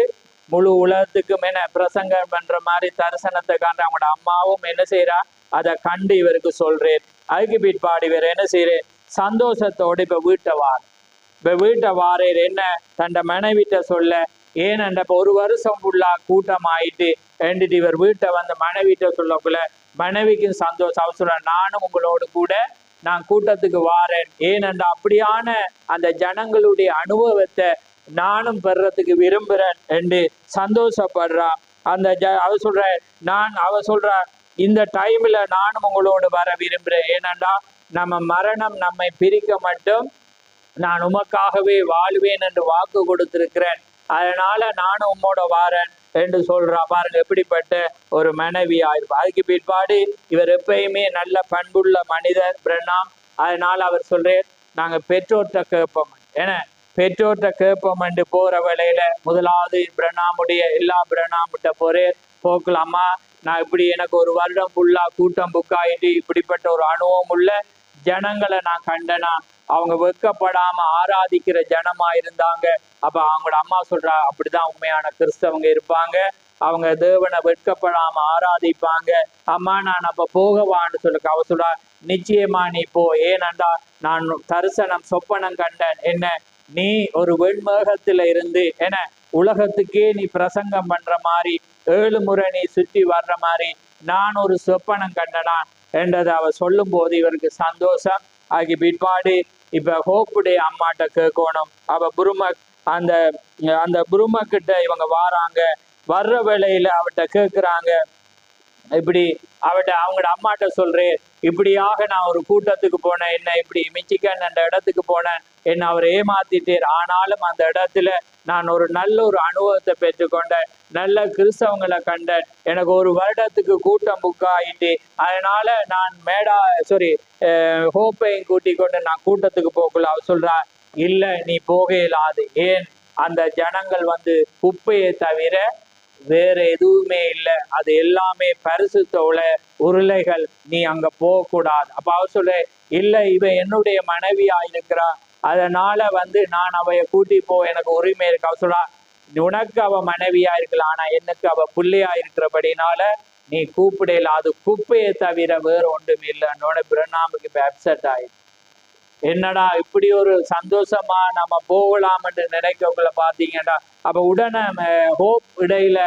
முழு உலகத்துக்கும் என்ன பிரசங்கம் பண்ற மாதிரி தரிசனத்தை காண்ற அவங்களோட அம்மாவும் என்ன செய்யறா, அதை கண்டு இவருக்கு சொல்றேன். அதுக்கு பிற்பாடு இவர் என்ன செய்யறேன், சந்தோஷத்தோடு இப்ப வீட்டை வாரேர் என்ன தண்ட மனைவிட்ட சொல்ல, ஏனென்ற 1 வருஷம் ஃபுல்லா கூட்டம் ஆயிட்டு ரெண்டுட்டு இவர் வீட்டை வந்து மனைவிட்ட சொல்லக்குள்ள மனைவிக்கும் சந்தோஷம். அவர் சொல்ற, நானும் உங்களோடு கூட நான் கூட்டத்துக்கு வாரேன், ஏனென்ற அப்படியான அந்த ஜனங்களுடைய அனுபவத்தை நானும் பெறறதுக்கு விரும்புறேன் என்று சந்தோஷப்படுறா. அவர் சொல்ற இந்த டைம்ல நானும் உங்களோடு வர விரும்புகிறேன். ஏனென்றா நம்ம மரணம் நம்மை பிரிக்க மட்டும், நான் உமக்காகவே வாழ்வேன் என்று வாக்கு கொடுத்திருக்கிறேன், அதனால நானும் உம்மோட வாரேன் என்று சொல்றா. பாருங்க எப்படிப்பட்ட ஒரு மனைவி ஆயிருப்பா. அதுக்கு பிற்பாடு இவர் எப்பயுமே நல்ல பண்புள்ள மனிதர் பிரணாம். அதனால அவர் சொல்றேன், நாங்க பெற்றோர்கிட்ட கேட்போம். ஏன்னா பெற்றோர்கிட்ட கேட்போம் என்று போற வேளையில முதலாவது பிரணாமுடைய எல்லா பிரணாமிட்ட போறேன், போக்கலாமா, நான் இப்படி எனக்கு ஒரு வருடம் ஃபுல்லா கூட்டம் புக்காயிட்டு இப்படிப்பட்ட ஒரு அனுபவம் உள்ள ஜனங்களை நான் கண்டனா, அவங்க வெட்கப்படாம ஆராதிக்கிற ஜனமா இருந்தாங்க. அப்ப அவங்களோட அம்மா சொல்றா, அப்படிதான் உண்மையான கிறிஸ்தவங்க இருப்பாங்க, அவங்க தேவனை வெட்கப்படாம ஆராதிப்பாங்க. அம்மா நான் அப்ப போகவான்னு சொல்லுங்க. அவ சொல்றா, நிச்சயமா நீ போ, ஏனண்டா நான் தரிசனம் சொப்பனம் கண்டேன். என்ன, நீ ஒரு வெண்மேகத்துல இருந்து என்ன உலகத்துக்கே நீ பிரசங்கம் பண்ற மாதிரி 7 முறை நீ சுற்றி வர்ற மாதிரி நான் ஒரு சொப்பனம் கண்டனான் என்றதை அவ சொல்லும் போது இவருக்கு சந்தோஷம் ஆகி பிற்பாடு இப்ப ஹோப்புடைய அம்மாட்ட கேட்கணும். அவ புருமக் அந்த அந்த புருமக்கிட்ட இவங்க வாராங்க. வர்ற வேளையில அவட்ட கேட்குறாங்க, இப்படி அவங்களோட அம்மாட்ட சொல்றேன், இப்படியாக நான் ஒரு கூட்டத்துக்கு போனேன், என்ன இப்படி மிச்சிகன் அந்த இடத்துக்கு போனேன், என்ன அவர் ஏமாத்திட்டேர், ஆனாலும் அந்த இடத்துல நான் ஒரு நல்ல ஒரு அனுபவத்தை பெற்றுக்கொண்டேன், நல்ல கிறிஸ்தவங்களை கண்டேன், எனக்கு ஒரு வருடத்துக்கு கூட்டம் புக் ஆயிட்டு, அதனால நான் ஹோப்பையும் கூட்டி கொண்டு நான் கூட்டத்துக்கு போகல. அவர் சொல்றா, இல்ல நீ போக இயலாது. ஏன், அந்த ஜனங்கள் குப்பையை தவிர வேற எதுவுமே இல்லை, அது எல்லாமே பரிசுத்த உருளைகள், நீ அங்க போக கூடாது. அப்ப அவ சொல்ல, இல்ல இவ என்னுடைய மனைவியா இருக்கிறா, அதனால நான் அவைய கூட்டி போ, எனக்கு உரிமை இருக்கு. அவ சொல்றா, உனக்கு அவ மனைவியா இருக்கலாம், ஆனா எனக்கு அவ பிள்ளையா இருக்கிறபடினால நீ கூப்பிடல, அது குப்பையை தவிர வேற ஒன்றும் இல்லைன்னு பிரணாமுக்கு இப்ப அப்செட் ஆயிடுச்சு. என்னடா இப்படி ஒரு சந்தோஷமா நம்ம போகலாம்னு நினைக்கக்குள்ள பாத்தீங்கன்னா, அப்ப உடனே ஹோப் இடையில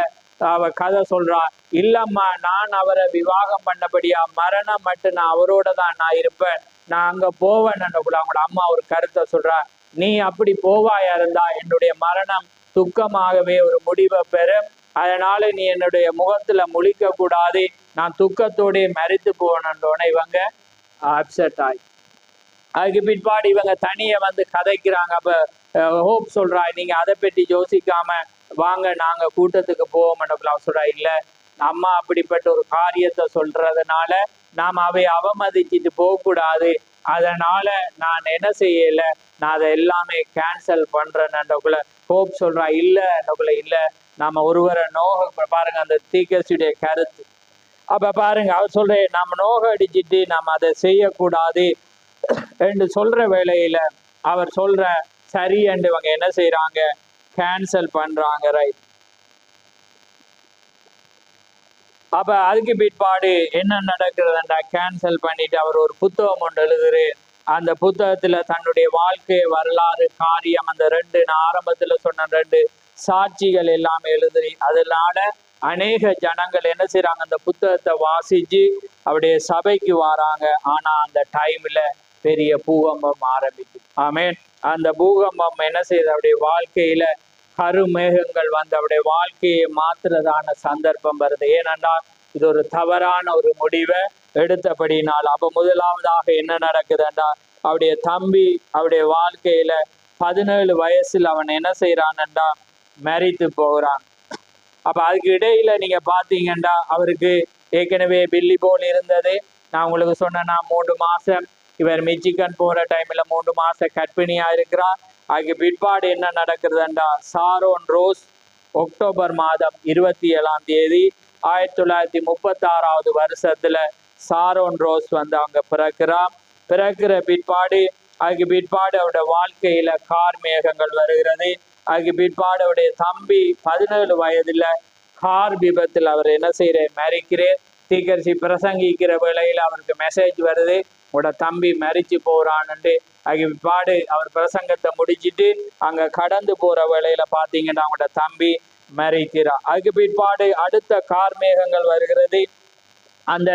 அவ கதை சொல்றா, இல்லம்மா நான் அவரை விவாகம் பண்ணபடியா மரணம் மட்டும் நான் அவரோட தான் நான் இருப்பேன், நான் அங்க போவேன். அவங்களோட அம்மா ஒரு கருத்தை சொல்றா, நீ அப்படி போவாயா இருந்தா என்னுடைய மரணம் துக்கமாகவே ஒரு முடிவை பெறும், அதனால நீ என்னுடைய முகத்துல முழிக்க கூடாது, நான் துக்கத்தோட மரித்து போவேன்னு இவங்க அப்செட் ஆகி அதுக்கு பிற்பாடு இவங்க தனிய கதைக்கிறாங்க. அப்ப ஹோப் சொல்றா, நீங்க அதை பற்றி யோசிக்காம வாங்க நாங்க கூட்டத்துக்கு போவோம். சொல்றா, இல்ல அம்மா அப்படிப்பட்ட ஒரு காரியத்தை சொல்றதுனால நாம் அவை அவமதிச்சுட்டு போகக்கூடாது, அதனால நான் என்ன செய்யல, நான் அதை எல்லாமே கேன்சல் பண்றேன்னுக்குள்ள ஹோப் சொல்றா, இல்ல இல்ல நாம ஒருவரை நோக பாருங்க, அந்த தீக்கசுடைய கருத்து. அப்ப பாருங்க அவர் சொல்றேன், நம்ம நோக அடிச்சுட்டு நம்ம அதை செய்யக்கூடாது என்று சொல்ற வேளையில அவர் சொல்ற சரி என்று இவங்க என்ன செய்யறாங்க, கேன்சல் பண்றாங்க. ரைட். அப்ப அதுக்கு பிற்பாடு என்ன நடக்கிறதுன்றா, கேன்சல் பண்ணிட்டு அவர் ஒரு புத்தகம் ஒன்று எழுதுறாரு. அந்த புத்தகத்துல தன்னுடைய வாழ்க்கை வரலாறு காரியம், அந்த நான் ஆரம்பத்துல சொன்ன 2 சாட்சிகள் எல்லாம் எழுதுறி, அதனால அநேக ஜனங்கள் என்ன செய்யறாங்க, அந்த புத்தகத்தை வாசிச்சு அவருடைய சபைக்கு வராங்க. ஆனா அந்த டைம்ல பெரிய பூகம்பம் ஆரம்பிக்குது. ஆமேன். அந்த பூகம்பம் என்ன செய்யுது, அவருடைய வாழ்க்கையில கருமேகங்கள் அவருடைய வாழ்க்கையை மாத்துறதான சந்தர்ப்பம் வருது. ஏனென்றால் இது ஒரு தவறான ஒரு முடிவை எடுத்தபடினால். அப்ப முதலாவதாக என்ன நடக்குதுன்றா, அவருடைய தம்பி அவருடைய வாழ்க்கையில 17 வயசுல அவன் என்ன செய்யறான்டா, மரித்து போகிறான். அப்ப அதுக்கு இடையில நீங்க பாத்தீங்கன்னா அவருக்கு ஏற்கனவே பில்லி போல் இருந்தது. நான் உங்களுக்கு சொன்னேன்னா 3 மாசம் இவர் மிச்சிகன் போற டைம்ல 3 மாசம் கர்ப்பிணியா இருக்கிறார். அதுக்கு பிற்பாடு என்ன நடக்குதுண்டா, சாரோன் ரோஸ் அக்டோபர் மாதம் 27ஆம் தேதி 1936வது வருஷத்துல சாரோன் ரோஸ் அவங்க பிறக்கிற பிற்பாடு அதுக்கு பிற்பாடு அவருடைய வாழ்க்கையில கார் மேகங்கள் வருகிறது. அதுக்கு பிற்பாடு அவருடைய தம்பி 17 வயதுல கார் விபத்தில் அவர் என்ன செய்யறார், மரிக்கிறேன். தீக்கரிசி பிரசங்கிக்கிற வேளையில அவருக்கு மெசேஜ் வருது, உங்களோட தம்பி மரிச்சு போறான்னு. அதுக்கு பிற்பாடு அவர் பிரசங்கத்தை முடிச்சுட்டு அங்க கடந்து போற வேளையில பாத்தீங்கன்னா அவங்களோட தம்பி மரிக்கிறார். அதுக்கு பிற்பாடு அடுத்த கார்மேகங்கள் வருகிறது. அந்த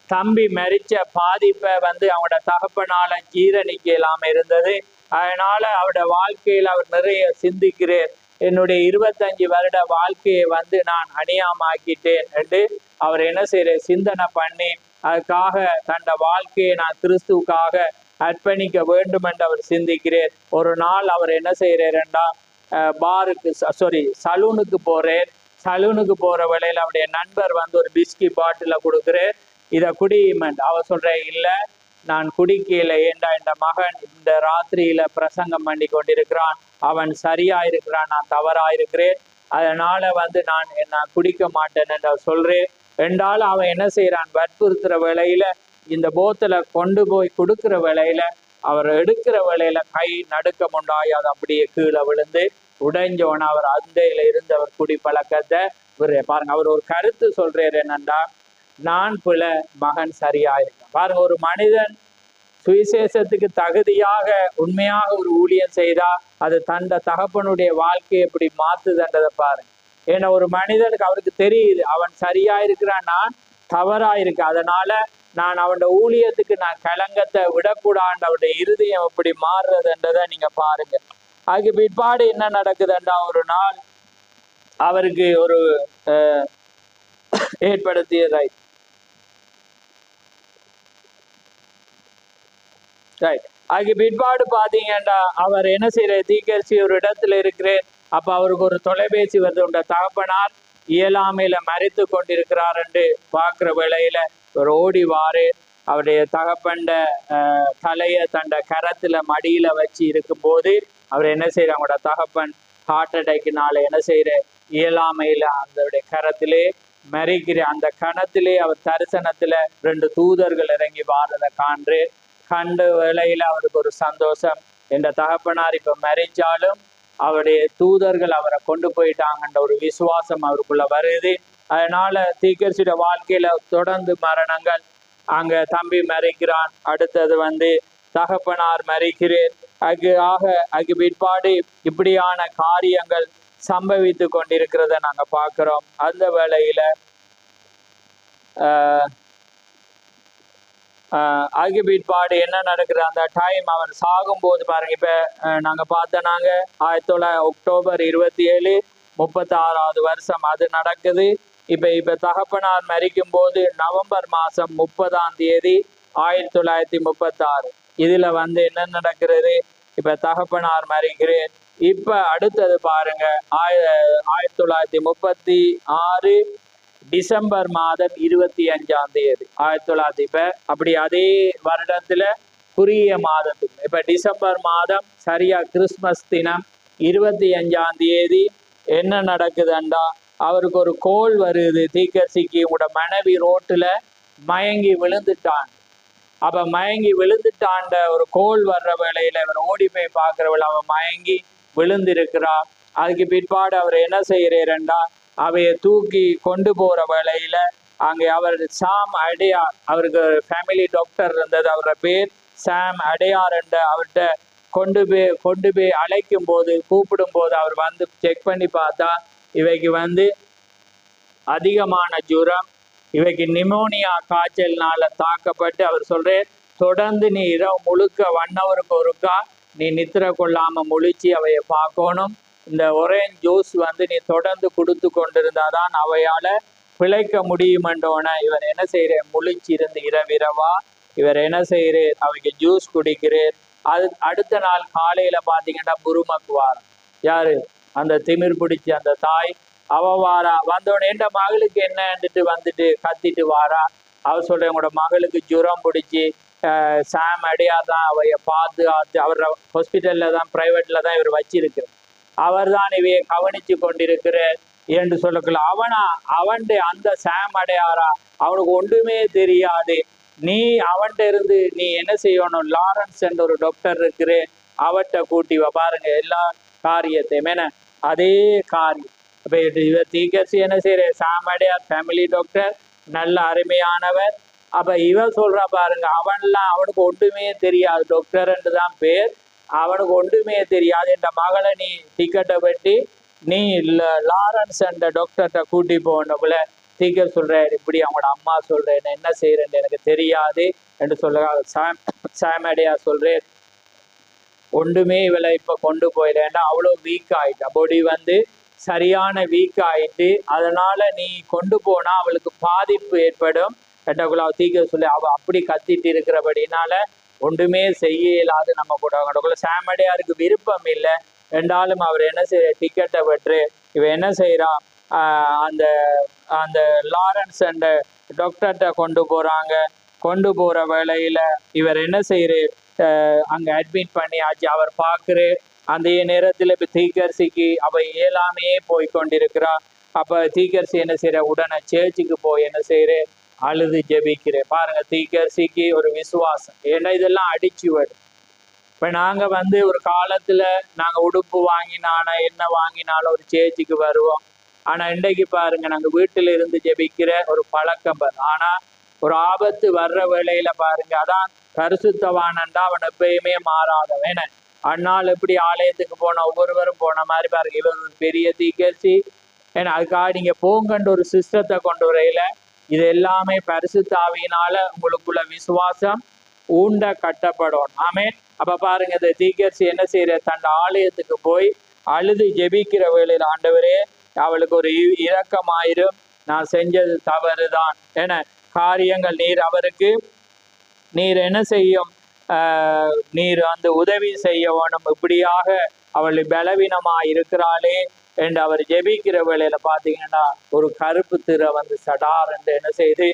தம்பி மரிச்ச பாதிப்பை அவங்களோட தகப்பனால ஜீரணிக்க இல்லாம இருந்தது. அதனால அவருடைய வாழ்க்கையில் அவர் நிறைய சிந்திக்கிறார். என்னுடைய 25 வருட வாழ்க்கையை வந்து நான் அநியாயமாக்கிட்டேன் என்று அவர் என்ன செய்யற சிந்தனை பண்ணி அதுக்காக தன் வாழ்க்கையை நான் கிறிஸ்துவுக்காக அர்ப்பணிக்க வேண்டும் என்று அவர் சிந்திக்கிறேன். ஒரு நாள் அவர் என்ன செய்யறாருண்டா பாருக்கு சலூனுக்கு போறேன். சலூனுக்கு போற வேளையில அவருடைய நண்பர் வந்து ஒரு பிஸ்கி பாட்டில கொடுக்குறேன், இதை குடிமன். அவர் சொல்ற இல்ல நான் குடிக்கல, ஏண்டா இந்த மகன் இந்த ராத்திரியில பிரசங்கம் பண்ணி கொண்டிருக்கிறான், அவன் சரியா இருக்கிறான், நான் தவறா இருக்கிறேன், அதனால வந்து நான் குடிக்க மாட்டேன் என்று சொல்றேன் என்றாலும் அவன் என்ன செய்யறான், வற்புறுத்துற வேளையில இந்த போத்தலை கொண்டு போய் கொடுக்குற வேளையில அவர் எடுக்கிற வேளையில கை நடுக்கம் உண்டாகி அது அப்படியே கீழே விழுந்து உடைஞ்சோன அவர் அந்தையில இருந்து அவர் குடி பழக்கத்தை பாருங்க. அவர் ஒரு கருத்து சொல்றாரு என்னன்னா, நான் பிழ மகன் சரியா இருக்கான். பாருங்க, ஒரு மனிதன் சுவிசேஷத்துக்கு தகுதியாக உண்மையாக ஒரு ஊழியம் செய்தா அது தண்ட தகப்பனுடைய வாழ்க்கையை எப்படி மாத்துதுன்றதை பாருங்க. ஏன்னா ஒரு மனிதனுக்கு அவருக்கு தெரியுது அவன் சரியா இருக்கிறான், நான் தவறா இருக்கு, அதனால நான் அவனோட ஊழியத்துக்கு நான் கலங்கத்தை விடக்கூடாது, அவருடைய இருதயம் எப்படி மாறுறதுன்றதை நீங்க பாருங்க. அதுக்கு பிற்பாடு என்ன நடக்குதுன்றா, ஒரு நாள் அவருக்கு ஒரு ஏற்படுத்திய ரைட் அதுக்கு பிற்பாடு பாத்தீங்கன்னா அவர் என்ன செய்யற தீக்கரிசி ஒரு இடத்துல இருக்கிறேன். அப்ப அவருக்கு ஒரு தொலைபேசி வருது, உண்ட தகப்பனார் இயலாமையில மறித்து கொண்டிருக்கிறார் என்று பார்க்கிற வேளையில ஒரு ஓடி வாரு. அவருடைய தகப்பண்ட தலைய தண்ட கரத்துல மடியில வச்சு இருக்கும் போது அவர் என்ன செய்யற, அவங்களோட தகப்பன் ஹார்ட் அட்டாக்னால என்ன செய்யற இயலாமையில அந்த கரத்திலே மறிக்கிற அந்த கணத்திலே அவர் தரிசனத்துல 2 தூதர்கள் இறங்கி வாரதை கண்டு வேளையில அவருக்கு ஒரு சந்தோஷம். என்ற தகப்பனார் இப்ப மறிச்சாலும் அவருடைய தூதர்கள் அவரை கொண்டு போயிட்டாங்கன்ற ஒரு விசுவாசம் அவருக்குள்ள வருது. அதனால தீக்கரிசியோட வாழ்க்கையில தொடர்ந்து மரணங்கள், அங்க தம்பி மறிக்கிறான், அடுத்தது வந்து தகப்பனார் மறிக்கிறேன், அதுக்கு பிற்பாடு இப்படியான காரியங்கள் சம்பவித்து கொண்டிருக்கிறத நாங்க பார்க்கிறோம். அந்த வேளையில அதுக்கு பிற்பாடு என்ன நடக்குது, அந்த டைம் அவர் சாகும் போது பாருங்க. இப்ப நாங்க பார்த்தோன்னாங்க 1900 அக்டோபர் 27 36வது வருஷம் அது நடக்குது. இப்ப தகப்பனார் மறிக்கும் போது நவம்பர் மாசம் 30ஆம் தேதி 1936 இதுல வந்து என்ன நடக்கிறது, இப்ப தகப்பனார் மறிக்கிறேன். இப்ப அடுத்தது பாருங்க 1936 டிசம்பர் மாதம் 25ஆம் தேதி 1900 அப்படி அதே வருடத்துல குறுகிய மாதத்துக்கு இப்ப டிசம்பர் மாதம் சரியா கிறிஸ்துமஸ் தினம் 25ஆம் தேதி என்ன நடக்குதுண்டா, அவருக்கு ஒரு கோல் வருது தீக்கரிசிக்கு, உங்களோட மனைவி ரோட்டுல மயங்கி விழுந்துட்டான். அப்ப மயங்கி விழுந்துட்டாண்ட ஒரு கோல் வர்ற வேளையில இவர் ஓடி போய் பார்க்கிறவள் அவன் மயங்கி விழுந்திருக்கிறா. அதுக்கு பிற்பாடு அவர் என்ன செய்யறேன்டா, அவைய தூக்கி கொண்டு போற வேளையில அங்கே அவர் சாம் அடையார், அவருக்கு ஃபேமிலி டாக்டர் இருந்தது, அவரோட பேர் சாம் அடையார் என்ற அவர்கிட்ட கொண்டு போய் அழைக்கும் போது கூப்பிடும் போது அவர் வந்து செக் பண்ணி பார்த்தா இவைக்கு வந்து அதிகமான ஜுரம், இவைக்கு நிமோனியா காய்ச்சல்னால தாக்கப்பட்டு அவர் சொல்றேன் தொடர்ந்து நீ இரவு முழுக்க 1 ஹவருக்கு ஒருக்கா நீ நித்திர கொள்ளாம முழிச்சு அவைய பார்க்கணும். இந்த ஒரேஞ்ச் ஜூஸ் வந்து நீ தொடர்ந்து கொடுத்து கொண்டிருந்தாதான் அவையால பிழைக்க முடியுமென்றோன இவர் என்ன செய்யறேன், முழிச்சு இருந்து இரவிரவா இவர் என்ன செய்யறேன், அவைக்கு ஜூஸ் குடிக்கிறேன். அடுத்த நாள் காலையில பாத்தீங்கன்னா புருமக்குவார் யாரு, அந்த திமிர் பிடிச்சி அந்த தாய் அவ வாரா. வந்தோடனே என்ற மகளுக்கு என்னன்னுட்டு வந்துட்டு கத்திட்டு வாரா. அவர் சொல்ற உங்களோட மகளுக்கு ஜுரம் பிடிச்சி சாம் அடையா தான் அவைய பார்த்து அவர் ஹாஸ்பிட்டல்ல தான் பிரைவேட்ல தான் இவர் வச்சிருக்கிறார், அவர் தான் இவையை கவனிச்சு கொண்டிருக்கிற என்று சொல்லக்குள்ள அவன் அந்த சாம் அடையாரா அவனுக்கு ஒன்றுமே தெரியாது. நீ அவன்கிட்ட இருந்து நீ என்ன செய்யணும், லாரன்ஸ் என்ற ஒரு டாக்டர் இருக்கிற அவட்ட கூட்டி பாருங்க எல்லா காரியத்தையும் என்ன அதே காரியம். இப்ப இவர் தீக்கரிசி என்ன செய்யற, சாம் அடையார் ஃபேமிலி டாக்டர் நல்ல அருமையானவர். அப்ப இவர் சொல்ற பாருங்க, அவனுக்கு ஒன்றுமே தெரியாது, டாக்டர் என்று தான் பேர், அவனுக்கு ஒன்றுமே தெரியாது. என்ற மகளை நீ டிக்கெட்டை வெட்டி நீ லாரன்ஸ் என்ற டாக்டர்கிட்ட கூட்டி போனக்குள்ள தீக்கர் சொல்றாரு, இப்படி அவங்களோட அம்மா சொல்றேன் என்ன செய்யறேன்னு எனக்கு தெரியாது என்று சொல்ல சாம் அடையார் சொல்றேன், ஒன்றுமே இவளை இப்ப கொண்டு போயிடேன்டா, அவ்வளோ வீக் ஆயிட்டா, பொடி வந்து சரியான வீக் ஆயிட்டு, அதனால நீ கொண்டு போனா அவளுக்கு பாதிப்பு ஏற்படும் எட்டக்குள்ள தீக்க சொல்லி அவ அப்படி கத்திட்டு இருக்கிறபடினால ஒன்றுமே செய்ய இயலாது. நம்ம கூட சாமடையாருக்கு விருப்பம் இல்லை என்றாலும் அவர் என்ன செய்ய டிக்கெட்டை பெற்று இவ என்ன செய்யறா, அந்த அந்த லாரன்ஸ் அந்த டாக்டர்கிட்ட கொண்டு போறாங்க. கொண்டு போற வேளையில இவர் என்ன செய்யறு, அங்க அட்மிட் பண்ணி ஆச்சு. அவர் பார்க்குறு அந்த நேரத்துல இப்ப தீக்கரிசிக்கு அவ இயலாமையே போய் கொண்டிருக்கிறா. அப்ப தீக்கரிசி என்ன செய்யற, உடனே சேர்ச்சுக்கு போய் என்ன செய்யற, அழுது ஜெபிக்கிறேன். பாருங்க, தீக்கரிசிக்கு ஒரு விசுவாசம். ஏன்னா இதெல்லாம் அடிச்சு வரும். இப்ப நாங்க வந்து ஒரு காலத்துல நாங்க உடுப்பு வாங்கினாலும் என்ன வாங்கினாலும் ஒரு சேர்ச்சுக்கு வருவோம். ஆனா இன்றைக்கு பாருங்க, நாங்க வீட்டில இருந்து ஜெபிக்கிற ஒரு பழக்கம். ஆனா ஒரு ஆபத்து வர்ற வேளையில பாருங்க, அதான் பரிசுத்தவானண்டா அவன் எப்பயுமே மாறாதவன். ஏன்னா அண்ணாள் எப்படி ஆலயத்துக்கு போன ஒவ்வொருவரும் போன மாதிரி பாருங்க, இவர் ஒரு பெரிய தீக்கரிசி. ஏன்னா அதுக்காக நீங்க போங்கன்ற ஒரு சிஸ்டத்தை கொண்டு வரையில இது எல்லாமே பரிசுத்தாவியினால உங்களுக்குள்ள விசுவாசம் ஊண்ட கட்டப்படும். ஆமே. அப்ப பாருங்க, இந்த தீக்கரிசி என்ன செய்யற, தன் ஆலயத்துக்கு போய் அழுது ஜெபிக்கிற வேளையில, ஆண்டவரே அவளுக்கு ஒரு இரக்கமாயிரும், நான் செஞ்சது தவறுதான் என காரியங்கள் நீர் அவருக்கு நீர் என்ன செய்யும், நீர் அந்த உதவி செய்ய வேணும். இப்படியாக அவள் பலவீனமா இருக்கிறாளே என்று அவர் ஜெபிக்கிற வேளையில பாத்தீங்கன்னா ஒரு கருப்பு திரை வந்து சடார் என்று என்ன செய்து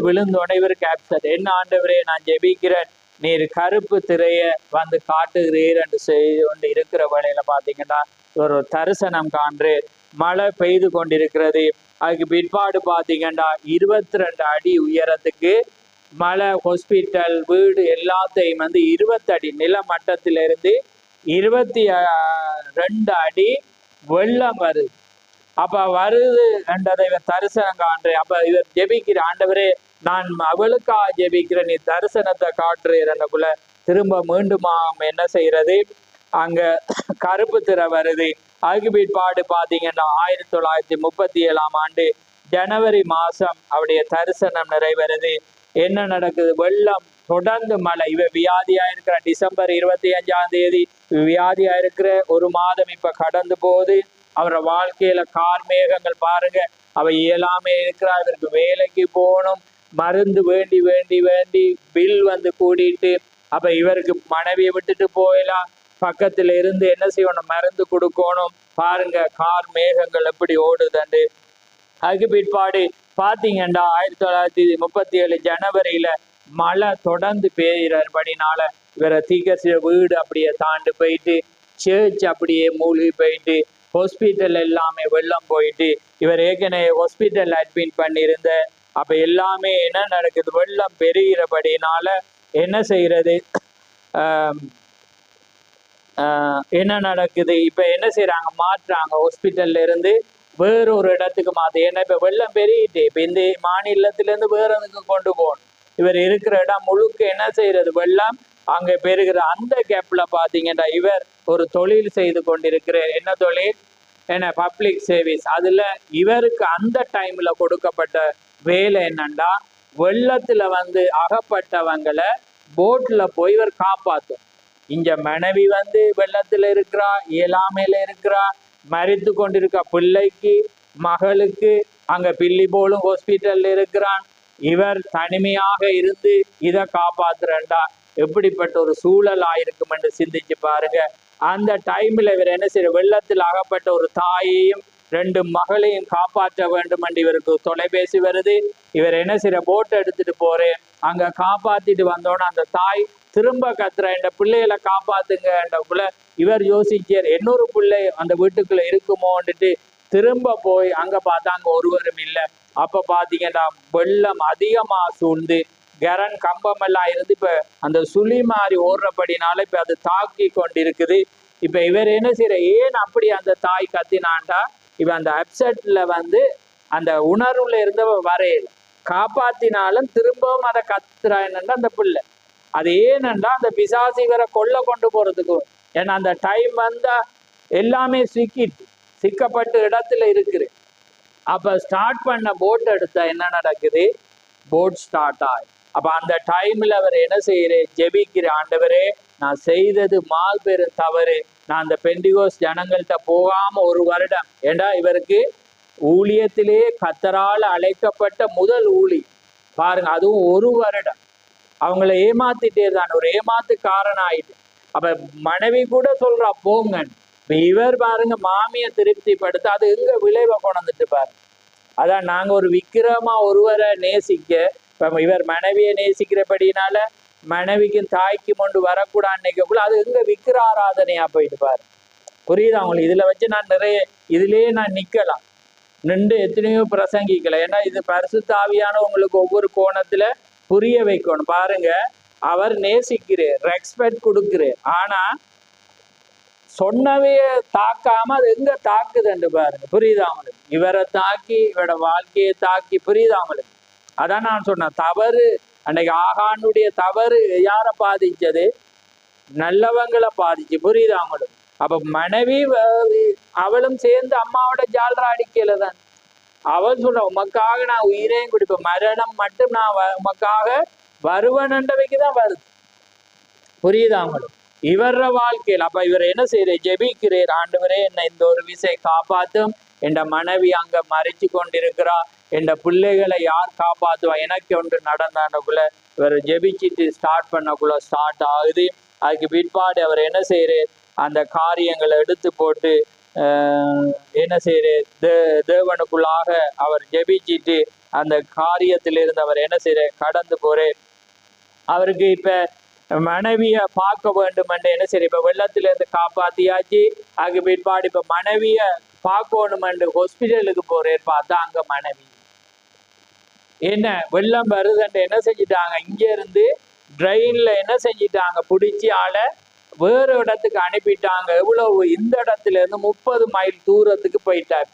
விழுந்தோடனே இவருக்கு அப்செட். என்ன ஆண்டவரே, நான் ஜெபிக்கிறேன், நீர் கருப்பு திரைய வந்து காட்டுகிறீர் என்று செய்து கொண்டு இருக்கிற வேளையில பாத்தீங்கன்னா ஒரு தரிசனம் காண்று. மழை பெய்து கொண்டிருக்கிறது. அதுக்கு பிற்பாடு பாத்தீங்கன்னா 22 அடி உயரத்துக்கு மலை, ஹாஸ்பிட்டல், வீடு எல்லாத்தையும் வந்து 20 அடி நில மட்டத்திலிருந்து 22 அடி வெள்ளம் வருது. அப்ப வருது என்றதை இவர் தரிசனம் காண்றேன். அப்ப இவர் ஜெபிக்கிற, ஆண்டவரே நான் அவளுக்காக ஜெபிக்கிறேன், நீ தரிசனத்தை காட்டுறேன்னுக்குள்ள திரும்ப மீண்டுமா என்ன செய்யறது, அங்க கருப்பு திரை வருது. அதுக்கு பிற்பாடு பாத்தீங்கன்னா 1937 ஆண்டு ஜனவரி மாசம் அவருடைய தரிசனம் நிறைவேறுது. என்ன நடக்குது, வெள்ளம், தொடர்ந்து மழை. இவ வியாதியா இருக்கிற டிசம்பர் 25 வியாதியா இருக்கிற ஒரு மாதம் இப்ப கடந்து போகுது. அவரை வாழ்க்கையில கார்மேகங்கள் பாருங்க, அவ இயலாமே இருக்கிறா. இவருக்கு வேலைக்கு போகணும், மருந்து வேண்டி வேண்டி வேண்டி பில் வந்து கூடிட்டு, அப்ப இவருக்கு மனைவியை விட்டுட்டு போயலாம், பக்கத்துல இருந்து என்ன செய்யணும், மருந்து கொடுக்கணும். பாருங்க கார் மேகங்கள் எப்படி ஓடுதுண்டு. அதுக்கு பிற்பாடு பாத்தீங்கன்னா 1937 ஜனவரியில மழை தொடர்ந்து பெய்யறபடினால இவரை தீக்கரிசி வீடு அப்படியே தாண்டு போயிட்டு, சேர்ச் அப்படியே மூழ்கி போயிட்டு, ஹாஸ்பிட்டல் எல்லாமே வெள்ளம் போயிட்டு, இவர் ஏற்கனவே ஹாஸ்பிட்டல் அட்மிட் பண்ணியிருந்த. அப்ப எல்லாமே என்ன நடக்குது, வெள்ளம் பெருகிறபடினால என்ன செய்யறது, என்ன நடக்குது, இப்ப என்ன செய்யறாங்க, மாற்றுறாங்க, ஹாஸ்பிட்டல்ல இருந்து வேறொரு இடத்துக்கு மாத்து. ஏன்னா இப்ப வெள்ளம் பெருகிட்டு இப்ப இந்த மாநிலத்தில இருந்து வேற இடத்துக்கு கொண்டு போகணும். இவர் இருக்கிற இடம் முழுக்க என்ன செய்யறது, வெள்ளம் அங்க பெருகிற. அந்த கேப்ல பாத்தீங்கன்னா இவர் ஒரு தொழில் செய்து கொண்டிருக்கிறார். என்ன தொழில், என்ன பப்ளிக் சர்வீஸ். அதுல இவருக்கு அந்த டைம்ல கொடுக்கப்பட்ட வேலை என்னன்னா, வெள்ளத்துல வந்து அகப்பட்டவங்களை போட்ல போய் இவர் காப்பாற்றும். இங்க மனைவி வந்து வெள்ளத்துல இருக்கிறா, இயலாமையில இருக்கிறா, மறித்து கொண்டிருக்க பிள்ளைக்கு, மகளுக்கு அங்க பில்லி போலும் ஹாஸ்பிட்டல்ல இருக்கிறான். இவர் தனிமையாக இருந்து இதை காப்பாத்துறா, எப்படிப்பட்ட ஒரு சூழல் ஆயிருக்கும் என்று சிந்திச்சு பாருங்க. அந்த டைம்ல இவர் என்ன செய்ய, வெள்ளத்தில் அகப்பட்ட ஒரு தாயையும் 2 மகளையும் காப்பாற்ற வேண்டும் என்று இவருக்கு தொலைபேசி வருது. இவர் என்ன செய்ய, போட்டை எடுத்துட்டு போறேன், அங்க காப்பாத்திட்டு வந்தோன்னு அந்த தாய் திரும்ப கத்துற, இந்த பிள்ளைகளை காப்பாத்துங்கன்றக்குள்ள இவர் யோசிச்சார், இன்னொரு பிள்ளை அந்த வீட்டுக்குள்ள இருக்குமோன்னுட்டு திரும்ப போய் அங்க பார்த்தாங்க, ஒருவரும் இல்லை. அப்ப பாத்தீங்கன்னா வெள்ளம் அதிகமா சூழ்ந்து கரன் கம்பம் எல்லாம் இருந்து இப்ப அந்த சுழி மாறி ஓடுறபடினால இப்ப அது தாக்கி கொண்டிருக்குது. இப்ப இவர் என்ன செய்யற, ஏன் அப்படி அந்த தாய் கத்தினான்டா, இப்ப அந்த அப்செட்ல வந்து அந்த உணர்வுல இருந்தவ வரையில காப்பாத்தினாலும் திரும்பவும் அதை கத்துறா. என்னன்னா அந்த பிள்ளை அது ஏனென்றா அந்த பிசாசு இவரை கொள்ள கொண்டு போறதுக்கு. ஏன்னா அந்த டைம் வந்தா எல்லாமே சிக்கப்பட்டு இடத்துல இருக்குது. அப்ப ஸ்டார்ட் பண்ண போட் எடுத்தா என்ன நடக்குது, போட் ஸ்டார்ட் ஆகி. அப்ப அந்த டைம்ல அவர் என்ன செய்யற, ஜெபிக்கிற, ஆண்டவரே நான் செய்தது மாபெரும் தவறு. நான் அந்த பெண்டிகோஸ் ஜனங்கள்கிட்ட போகாம 1 வருடம், ஏண்டா இவருக்கு ஊழியத்திலே கர்த்தரால் அழைக்கப்பட்ட முதல் ஊழி பாருங்க, அதுவும் 1 வருடம் அவங்கள ஏமாத்திட்டே தான், ஒரு ஏமாத்துக்காரன் ஆயிட்டு. அப்ப மனைவி கூட சொல்றா போங்க. இவர் பாருங்க மாமியை திருப்திப்படுத்த, அது எங்க விளைவை கொண்டுட்டு பாருங்க. அதான் நாங்க ஒரு விக்கிரமா ஒருவரை நேசிக்க, இப்ப இவர் மனைவியை நேசிக்கிறபடினால மனைவிக்கும் தாய்க்கும் கொண்டு வரக்கூடாது நினைக்கக்குள்ள அது எங்க விக்கிர ஆராதனையா போயிட்டு பாரு. புரியுதா அவங்களுக்கு? இதுல வச்சு நான் நிறைய இதுலயே நான் நிக்கலாம், நின்று எத்தனையோ பிரசங்கிக்கல. ஏன்னா இது பரிசுத்த ஆவியான உங்களுக்கு ஒவ்வொரு கோணத்துல புரிய வைக்கணும். பாருங்க, அவர் நேசிக்கிறேன், ரெஸ்பெக்ட் கொடுக்கிறேன், ஆனா சொன்னவைய தாக்காம அது எங்க தாக்குதுன்னு பாருங்க. புரியுதா அவங்களுக்கு? இவரை தாக்கி இவரோட வாழ்க்கையை தாக்கி, புரியுதா அவங்களுக்கு? அதான் நான் சொன்னேன், தவறு அன்னைக்கு ஆகானுடைய தவறு யாரை பாதிச்சது? நல்லவங்களை பாதிச்சு. புரியுதா அவங்களுக்கு? அப்ப மனைவி அவளும் சேர்ந்து அம்மாவோட ஜால்ரா அடிக்கல தான். அவள் சொல்ற, உமக்காக நான் உயிரையும் குடிப்பேன், மரணம் மட்டும் நான் உமக்காக வருவனண்டவைக்குதான் வருது. புரியுதா அவங்களுக்கு? இவர வாழ்க்கையில் அப்ப இவர் என்ன செய்யற? ஜெபிக்கிறேன், ஆண்டவரே என்னை இந்த ஒரு விசை காப்பாத்தும், என் மனைவி அங்க மறைச்சு கொண்டிருக்கிறா, என் பிள்ளைகளை யார் காப்பாத்துவா, எனக்கு ஒன்று நடந்தாண்டக்குள்ள இவர் ஜெபிச்சுட்டு ஸ்டார்ட் பண்ணக்குள்ள ஸ்டார்ட் ஆகுது. அதுக்கு பிற்பாடு அவர் என்ன செய்யறாரு? அந்த காரியங்களை எடுத்து போட்டு என்ன செய்யறாரு? தேவனுக்குள்ளாக அவர் ஜெபிச்சுட்டு அந்த காரியத்திலிருந்து அவர் என்ன செய்யறாரு? கடந்து போறாரு. அவருக்கு இப்ப மனைவிய பார்க்க வேண்டும் என்று என்ன சரி, இப்ப வெள்ளத்துல இருந்து காப்பாத்தியாச்சு. அதுக்கு பிற்பாடு இப்ப மனைவிய பார்க்கணும் என்று ஹாஸ்பிட்டலுக்கு போறேன். பார்த்தா அங்க மனைவி என்ன வெள்ளம் வருதுன்னு என்ன செஞ்சிட்டாங்க? இங்க இருந்து ட்ரெயின்ல என்ன செஞ்சிட்டாங்க? பிடிச்சி ஆளை வேற இடத்துக்கு அனுப்பிட்டாங்க. எவ்வளவு? இந்த இடத்துல இருந்து 30 மைல் தூரத்துக்கு போயிட்டாங்க.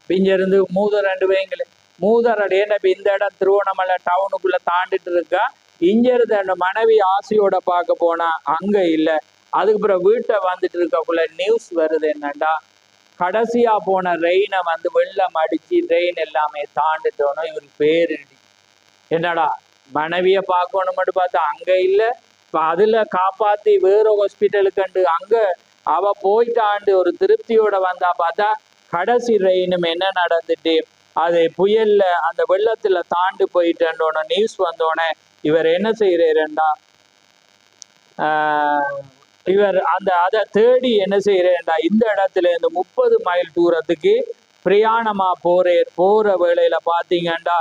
இங்க இருந்து மூதர் 2 வைங்கள மூதர் என்ன இந்த இடம் திருவண்ணாமலை டவுனுக்குள்ள தாண்டிட்டு இருக்கா. இங்க இருந்து அந்த மனைவி ஆசையோட பார்க்க போனா அங்க இல்லை. அதுக்கப்புறம் வீட்டை வந்துட்டு இருக்கக்குள்ள நியூஸ் வருது என்னண்டா, கடைசியா போன ரெயினை வந்து வெள்ளம் அடிச்சு ரெயின் எல்லாமே தாண்டிட்டோன்னு இவருக்கு பேரு. என்னடா மனைவிய பார்க்கணும் மட்டும் பார்த்தா அங்க இல்லை. இப்ப அதுல காப்பாத்தி வேற ஹாஸ்பிட்டலுக்கு அங்க அவ போயிட்டாண்டு ஒரு திருப்தியோட வந்தா பார்த்தா கடைசி ரெயினும் என்ன நடந்துட்டு அது புயல்ல அந்த வெள்ளத்துல தாண்டு போயிட்டோன்னு நியூஸ் வந்தோடனே இவர் என்ன செய்யறேன்டா, இவர் அதை தேடி என்ன செய்யறேன்டா, இந்த இடத்துல இருந்து 30 மைல் தூரத்துக்கு பிரயாணமா போற வேளையில பாத்தீங்கன்னா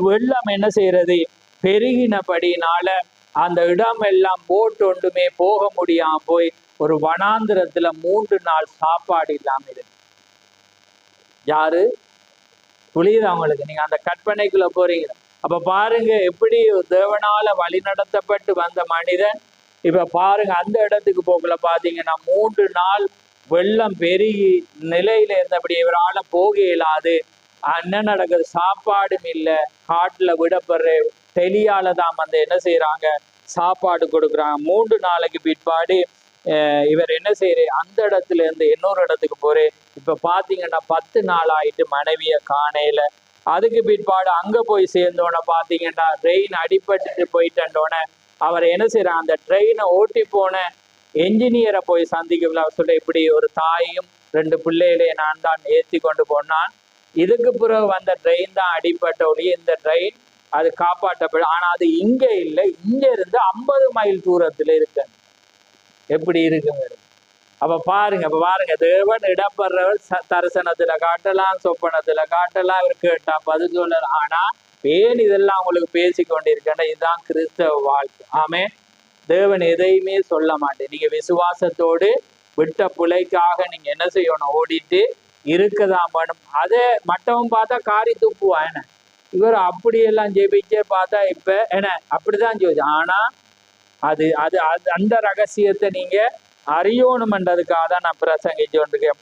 வெள்ளம் என்ன செய்யறது? பெருகினபடினால அந்த இடம் எல்லாம் போட் ஒன்றுமே போக முடியாம போய் ஒரு வனாந்திரத்துல 3 நாள் சாப்பாடு இல்லாம இருக்கு. யாரு? புரியுது அவங்களுக்கு? நீங்க அந்த கற்பனைக்குள்ள போறீங்க. அப்ப பாருங்க எப்படி தேவனால வழி நடத்தப்பட்டு வந்த மனிதன் இப்ப பாருங்க அந்த இடத்துக்கு போகல. பாத்தீங்கன்னா 3 நாள் வெள்ளம் பெருகி நிலையில இருந்தபடி இவரால போக இயலாது. என்ன நடக்குது? சாப்பாடும் இல்லை. காட்டுல விடப்படுற தெளியால தான் வந்து என்ன செய்யறாங்க? சாப்பாடு கொடுக்குறாங்க. 3 நாளைக்கு பிற்பாடு இவர் என்ன செய்யறாரு? அந்த இடத்துல இருந்து இன்னொரு இடத்துக்கு போறே. இப்ப பாத்தீங்கன்னா 10 நாள் ஆயிட்டு மனைவிய காணையில. அதுக்கு பிற்பாடு அங்க போய் சேர்ந்தோன்னே பாத்தீங்கன்னா ட்ரெயின் அடிபட்டுட்டு போயிட்டோன்னே அவர் என்ன செய்யறார்? அந்த ட்ரெயினை ஓட்டி போன என்ஜினியரை போய் சந்திக்க சொல்ல, இப்படி ஒரு தாயும் 2 பிள்ளைகளையும் நான் தான் ஏற்றி கொண்டு போனான். இதுக்கு பிறகு வந்த ட்ரெயின் தான் அடிபட்ட ஒளி, இந்த ட்ரெயின் அது காப்பாற்றப்படும். ஆனா அது இங்க இல்லை, இங்க இருந்து 50 மைல் தூரத்துல இருக்கு. எப்படி இருக்குங்க? அப்ப பாருங்க தேவன் இடப்படுறவர் தரிசனத்துல காட்டலாம், சொப்பனத்துல காட்டலாம், இவர் கேட்டா பதில் சொல்லலாம். ஆனா ஏன் இதெல்லாம் உங்களுக்கு பேசி கொண்டிருக்கேன்னா இதுதான் கிறிஸ்தவ வாழ்க்கை. ஆமே, தேவன் எதையுமே சொல்ல மாட்டேன். நீங்க விசுவாசத்தோடு விட்ட பிள்ளைக்காக நீங்க என்ன செய்யணும்? ஓடிட்டு இருக்குதான் பண்ணும். அதை மற்றவன் பார்த்தா காரி துப்புவான். என்ன இவர் அப்படியெல்லாம் ஜெபிச்சே பார்த்தா இப்ப என்ன அப்படிதான் ஜோதி. ஆனா அது அது அந்த ரகசியத்தை நீங்க அறியணும்ன்றதுக்காக தான் நான் பிரசங்கிச்சு கொண்டிருக்கேன்.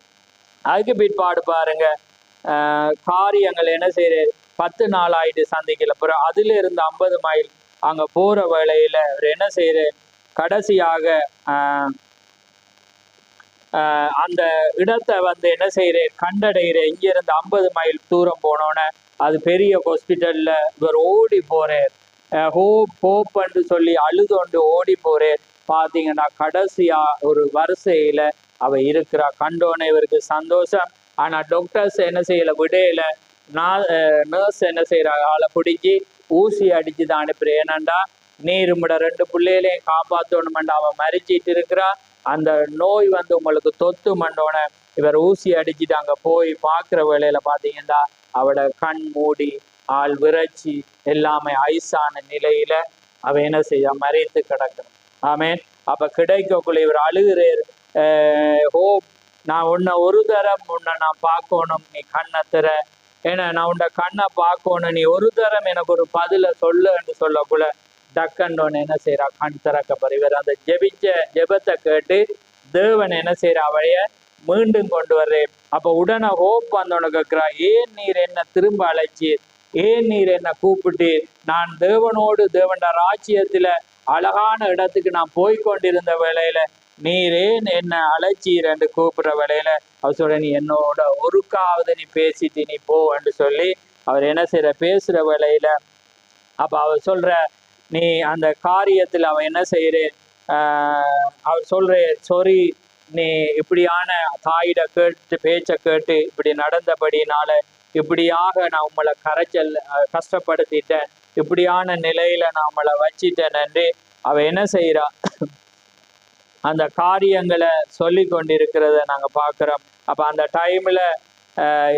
அதுக்கு பிற்பாடு பாருங்க காரியங்கள் என்ன செய்யற? 10 நாள் ஆயிட்டு சந்திக்கல. அப்புறம் அதுல இருந்து 50 மைல் அங்க போற வேளையில அவர் என்ன செய்யற? கடைசியாக அந்த இடத்தை வந்து என்ன செய்யற? கண்டடைகிற. இங்க இருந்து 50 மைல் தூரம் போனோன்னே அது பெரிய ஹாஸ்பிட்டல்ல இவர் ஓடி போறார். ஹோப் ஹோப் என்று சொல்லி அழுதொண்டு ஓடி போறார். பாத்தீங்கன்னா கடைசியா ஒரு வரிசையில அவ இருக்கிறா. கண்டோன்னே இவருக்கு சந்தோஷம். ஆனா டாக்டர்ஸ் என்ன செய்யல, விடையில நர்ஸ் என்ன செய்யறா, ஆளை பிடிச்சி ஊசி அடிச்சு தான் அனுப்புறேன். ஏன்னாண்டா நீர் உங்களோட 2 பிள்ளைகளையும் காப்பாற்றணுமெண்டா, அவன் மறிச்சிட்டு இருக்கிறா, அந்த நோய் வந்து உங்களுக்கு தொத்து மண்டோன இவர் ஊசி அடிச்சுட்டு அங்க போய் பார்க்குற வேளையில பாத்தீங்கன்னா அவட கண் மூடி ஆள் விரைச்சி எல்லாமே ஐஸான நிலையில அவ என்ன செய்ய மறைத்து கிடக்கணும். ஆமேன். அப்ப கிடைக்கக்குள்ள இவர் அழுகிறார், ஹோப் நான் உன்னை ஒரு தரம் உன்னை நான் பார்க்கணும், நீ கண்ணை திற, ஏன்னா நான் உன்னை கண்ணை பார்க்கணும், நீ ஒரு தரம் எனக்கு ஒரு பதில சொல்லு என்று சொல்லக்குள்ள டக்கண்டோன்னு என்ன செய்யறா, கண் திறக்கப்படுற. இவர் அந்த ஜெபத்தை கேட்டு தேவன் என்ன செய்யற, அவளைய மீண்டும் கொண்டு வர்றேன். அப்ப உடனே ஹோப் வந்தவனு கேட்கிறா, ஏன் நீர் என்ன திரும்ப அழைச்சீர், ஏன் நீர் என்ன கூப்பிட்டு, நான் தேவனோடு தேவன் ராஜ்யத்துல அழகான இடத்துக்கு நான் போய்கொண்டிருந்த வேளையில நீர் ஏன் என்ன அழைச்சீர் என்று கூப்பிடுற வேளையில அவர் சொல்ற, நீ என்னோட ஒருக்காவது நீ பேசிட்டு நீ போ என்று சொல்லி அவர் என்ன செய்யற பேசுற வேளையில அப்ப அவர் சொல்ற, நீ அந்த காரியத்தில் அவன் என்ன செய்யறேன், அவர் சொல்ற, சொரி நீ இப்படியான தாயிட கேட்டு பேச்சை கேட்டு இப்படி நடந்தபடினால இப்படியாக நான் உங்களை கஷ்டப்படுத்திட்டேன், இப்படியான நிலையில நான் உங்களை வச்சிட்டேன் என்று அவ என்ன செய்யறா, அந்த காரியங்களை சொல்லி கொண்டிருக்கிறத நாங்க பாக்குறோம். அப்ப அந்த டைம்ல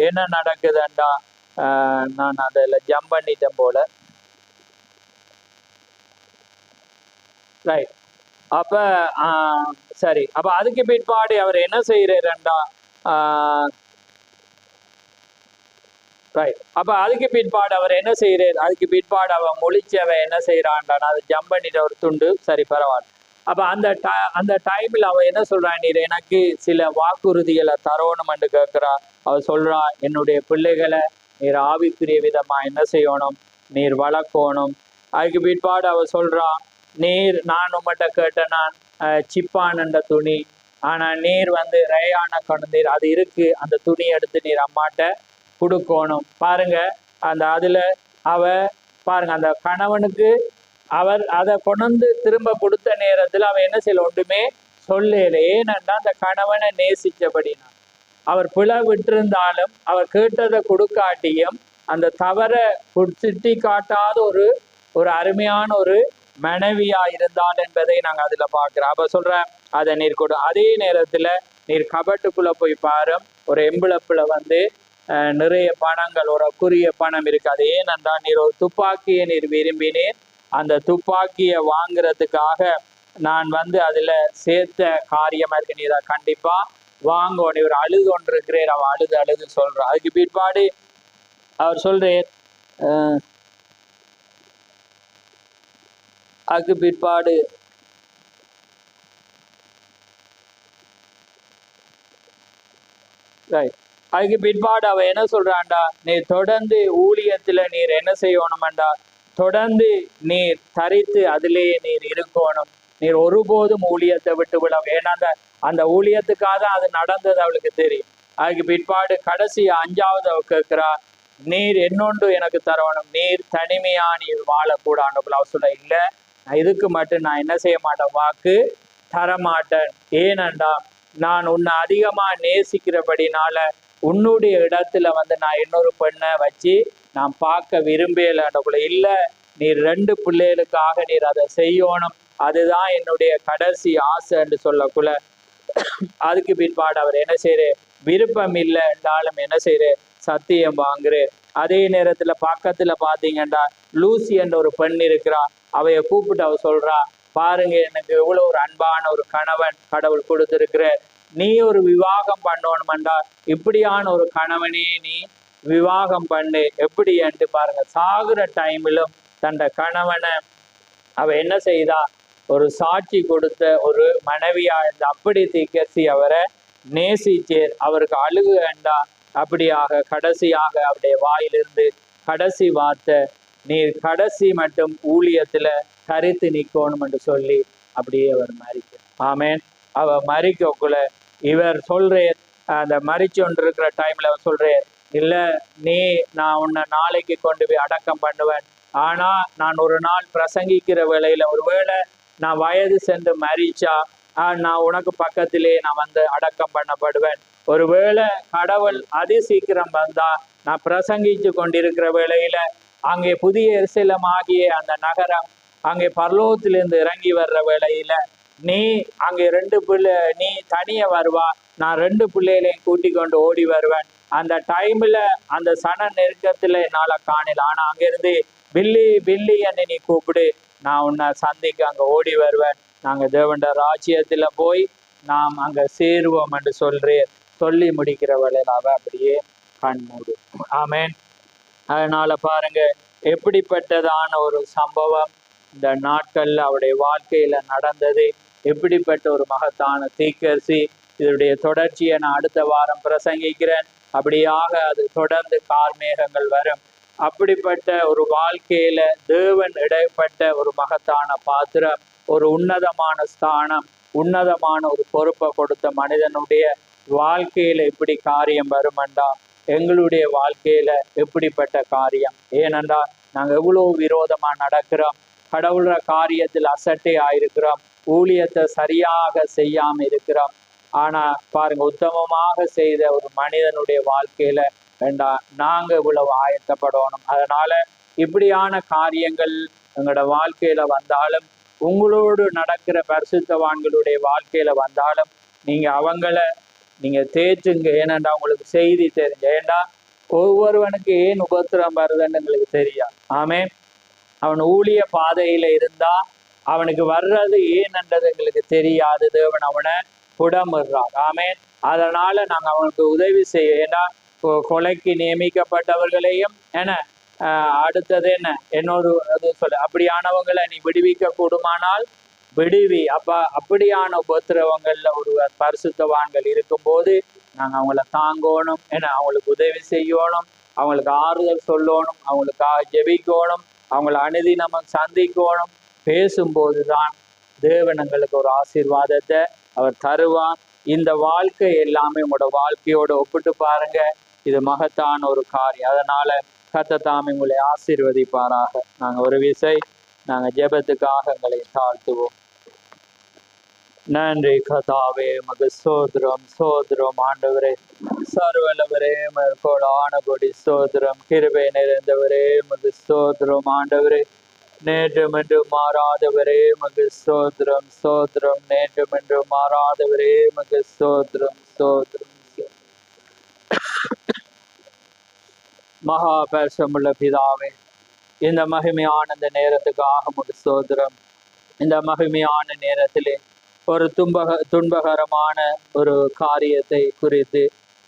என்ன நடக்குதுண்டா, நான் அதில் ஜம்ப் பண்ணிட்டேன் போல, ரைட். அப்ப சரி, அப்ப அதுக்கு பிற்பாடு அவர் என்ன செய்யறாருண்டா, ரைட். அப்ப அதுக்கு பிற்பாடு அவர் என்ன செய்யறாரு, அதுக்கு பிற்பாடு அவன் மொழிச்சவ என்ன செய்யறான்டா, அதை ஜம்ப் பண்ணிட்ட ஒரு துண்டு, சரி பரவாயில்ல. அப்ப அந்த டைம்ல அவ என்ன சொல்றா, நீர் எனக்கு சில வாக்குறுதிகளை தரணும்னு கேட்கிறா. அவ சொல்றா, என்னுடைய பிள்ளைகளை நீர் ஆவிக்குரிய விதமா என்ன செய்யணும், நீர் வளர்க்கணும். அதுக்கு பிற்பாடு அவ சொல்றா, நீர் நான் உங்கள்கிட்ட கேட்ட நான் சிப்பான துணி, ஆனா நீர் வந்து ரயான கொண்டீர், அது இருக்கு, அந்த துணி எடுத்து நீர் அம்மாட்ட கொடுக்கணும். பாருங்க அதுல அவ பாருங்க, அந்த கணவனுக்கு அவர் அதை கொண்டு திரும்ப கொடுத்த நேரத்துல அவன் என்ன செய்யல, ஒன்றுமே சொல்லல. ஏனென்றா அந்த கணவனை நேசிச்சபடினா, அவர் பிழை விட்டிருந்தாலும் அவர் கேட்டதை கொடுக்காட்டியும் அந்த தவற சுட்டி காட்டாத ஒரு அருமையான ஒரு மனைவியா இருந்தால் என்பதை நாங்க அதுல பாக்குறோம். அப்ப சொல்ற, அதை நீர் கொடு. அதே நேரத்துல நீர் கபட்டுக்குள்ள போய் பாரு, ஒரு எம்பளப்புல வந்து நிறைய பணங்கள், ஒரு குறிய பணம் இருக்காது. ஏனென்றால் நீர் ஒரு துப்பாக்கியை நீர் விரும்பினேன், அந்த துப்பாக்கியை வாங்குறதுக்காக நான் வந்து அதுல சேர்த்த காரியமா இருக்கு, நீர் கண்டிப்பா வாங்கணும். இவர் அழுது கொண்டிருக்கிறேன், அவன் அழுது சொல்றான். அதுக்கு பிற்பாடு அவர் சொல்றேன், அதுக்கு பிற்பாடு அதுக்கு பிற்பாடு அவ என்ன சொல்றான்டா, நீ தொடர்ந்து ஊழியத்துல நீர் என்ன செய்யணும்டா, தொடர்ந்து நீர் தரித்து அதிலேயே நீர் இருக்கணும், நீர் ஒருபோதும் ஊழியத்தை விட்டு விட வேணாம். அந்த ஊழியத்துக்காக அது நடந்தது அவளுக்கு தெரியும். அதுக்கு பிற்பாடு கடைசி 5வது அவ கேட்கிறா, நீர் என்னொன்று எனக்கு தரணும், நீர் தனிமையா நீர் வாழக்கூடாது. அவ சொல்ல, இல்லை இதுக்கு மட்டும் நான் என்ன செய்ய மாட்டேன், வாக்கு தரமாட்டேன். ஏனண்டா நான் உன்னை அதிகமா நேசிக்கிறபடினால உன்னுடைய இடத்துல வந்து நான் இன்னொரு பெண்ணை வச்சு நான் பார்க்க விரும்பலன்றக்குள்ள, இல்லை நீர் 2 பிள்ளைகளுக்காக நீர் அதை செய்யணும், அதுதான் என்னுடைய கடைசி ஆசை என்று சொல்லக்குள்ள, அதுக்கு பிற்பாடு அவர் என்ன செய்யற, விருப்பம் இல்லை என்றாலும் என்ன செய்யற, சத்தியம் வாங்குற. அதே நேரத்துல பக்கத்துல பாத்தீங்கன்னா லூசி என்ற ஒரு பெண் இருக்கிறா. அவைய கூப்பிட்டு அவ சொல்றா, பாருங்க எனக்கு எவ்வளவு ஒரு அன்பான ஒரு கணவன் கடவுள் கொடுத்திருக்கிற, நீ ஒரு விவாகம் பண்ணணும்டா, இப்படியான ஒரு கணவனே நீ விவாகம் பண்ணு. எப்படி என்று பாருங்க, சாகுற டைமிலும் தன் கணவனை அவ என்ன செய்தா, ஒரு சாட்சி கொடுத்த ஒரு மனைவியா இருந்து அப்படி தீக்கசி அவரை நேசிச்சேர். அவருக்கு அழுகு வேண்டா. அப்படியாக கடைசியாக அவருடைய வாயிலிருந்து கடைசி வார்த்தை, நீர் கடைசி மட்டும் ஊழியத்துல கருத்து நிக்கணும் என்று சொல்லி அப்படியே அவர் மறிக்க. ஆமேன். அவ மறிக்கக்குள்ள இவர் சொல்றேன், அந்த மறிச்சு கொண்டு இருக்கிற டைம்ல அவர் சொல்றேன், இல்ல நீ நான் உன்னை நாளைக்கு கொண்டு போய் அடக்கம் பண்ணுவேன், ஆனா நான் ஒரு நாள் பிரசங்கிக்கிற வேளையில ஒருவேளை நான் வயது சென்று மரிச்சா நான் உனக்கு பக்கத்திலே நான் வந்து அடக்கம் பண்ணப்படுவேன். ஒருவேளை கடவுள் அதி சீக்கிரம் வந்தா, நான் பிரசங்கிச்சு கொண்டிருக்கிற வேளையில அங்கே புதிய எருசலேம் ஆகிய அந்த நகரம் அங்கே பரலோகத்திலிருந்து இறங்கி வர்ற வேளையில நீ அங்கே 2 பிள்ளை, நீ தனிய வருவா, நான் 2 பிள்ளைகளையும் கூட்டி கொண்டு ஓடி வருவேன். அந்த டைம்ல அந்த சன நெருக்கத்துல என்னால காணல, ஆனா அங்கிருந்து பில்லி பில்லி என்று நீ கூப்பிடு, நான் உன்னை சந்திக்க அங்க ஓடி வருவேன். நாங்க தேவண்ட ராஜ்யத்துல போய் நாம் அங்க சேருவோம் என்று சொல்லி முடிக்கிற வேளையில அவ அப்படியே கண் மூடு. ஆமேன். அதனால பாருங்க, எப்படிப்பட்டதான ஒரு சம்பவம் இந்த நாட்கள்ல அவருடைய வாழ்க்கையில நடந்தது. எப்படிப்பட்ட ஒரு மகத்தான தீர்க்கதரிசி. இதனுடைய தொடர்ச்சியை நான் அடுத்த வாரம் பிரசங்கிக்கிறேன். அப்படியாக அது தொடர்ந்து கார்மேகங்கள் வரும். அப்படிப்பட்ட ஒரு வாழ்க்கையில தேவன் இடைப்பட்ட ஒரு மகத்தான பாத்திரம், ஒரு உன்னதமான ஸ்தானம், உன்னதமான ஒரு பொறுப்பை கொடுத்த மனிதனுடைய வாழ்க்கையில எப்படி காரியம் வருமெண்டா, எங்களுடைய வாழ்க்கையில எப்படிப்பட்ட காரியம். ஏனென்றால் நாங்க எவ்வளவு விரோதமா நடக்கிறோம், கடவுள காரியத்தில் அசட்டை ஆயிருக்கிறோம், ஊழியத்தை சரியாக செய்யாம இருக்கிறோம். ஆனா பாருங்க, உத்தமமாக செய்த ஒரு மனிதனுடைய வாழ்க்கையில வேண்டாம் நாங்க இவ்வளவு ஆயத்தப்படணும். அதனால இப்படியான காரியங்கள் எங்களோட வாழ்க்கையில வந்தாலும், உங்களோடு நடக்கிற பரிசுத்தவான்களுடைய வாழ்க்கையில வந்தாலும், நீங்க அவங்கள நீங்க தேற்றுங்க. ஏனென்றா உங்களுக்கு செய்தி தெரிஞ்ச, ஏண்டா ஒவ்வொருவனுக்கு ஏன் உபத்திரம் வருதுன்னு எங்களுக்கு தெரியும். ஆமே, அவன் ஊழிய பாதையில இருந்தா அவனுக்கு வர்றது ஏன்ன்றது எங்களுக்கு தெரியாது. தேவன் அவனை புடமிடுறார். ஆமேன். அதனால நாங்க அவனுக்கு உதவி செய்ய, ஏன்னா கொலைக்கு நியமிக்கப்பட்டவர்களையும் அடுத்தது என்னொரு சொல்ல, அப்படியானவங்களை நீ விடுவிக்க கூடுமானால் விடுவி. அப்படியான உபத்திரவங்கள்ல ஒரு பரிசுத்தவான்கள் இருக்கும்போது நாங்க அவங்கள தாங்கணும், அவங்களுக்கு உதவி செய்யணும், அவங்களுக்கு ஆறுதல் சொல்லணும், அவங்களுக்காக ஜெபிக்கணும், அவங்கள அனுதினமும் சந்திக்கணும். பேசும்போதுதான் தேவன் எங்களுக்கு ஒரு ஆசீர்வாதத்தை அவர் தருவார். இந்த வாழ்க்கை எல்லாமே உங்களோட வாழ்க்கையோட ஒப்பிட்டு பாருங்க, இது மகத்தான ஒரு காரியம். அதனால கர்த்தர் தாமே உங்களை ஆசீர்வதிப்பாராக. நாங்க ஒரு விசை நாங்க ஜெபத்துக்காக எங்களை தாழ்த்துவோம். நன்றி கர்த்தாவே, மக சோதரம் சோதரம். ஆண்டவரே சர்வலவரே, மேற்கோளான கொடி சோதரம். கிருபை நிறைந்தவரே, மக சோதரம். ஆண்டவரே நேற்றும் என்று மாறாதவரே, மக சோதரம் சோதரம். நேற்றும் என்று மாறாதவரே, மக சோதரம் சோதரம். மகா பரிசுத்தமுள்ள பிதாவே, இந்த மகிமையான இந்த நேரத்துக்காக மக சோதரம். இந்த மகிமையான நேரத்திலே ஒரு துன்பகரமான ஒரு காரியத்தை குறித்து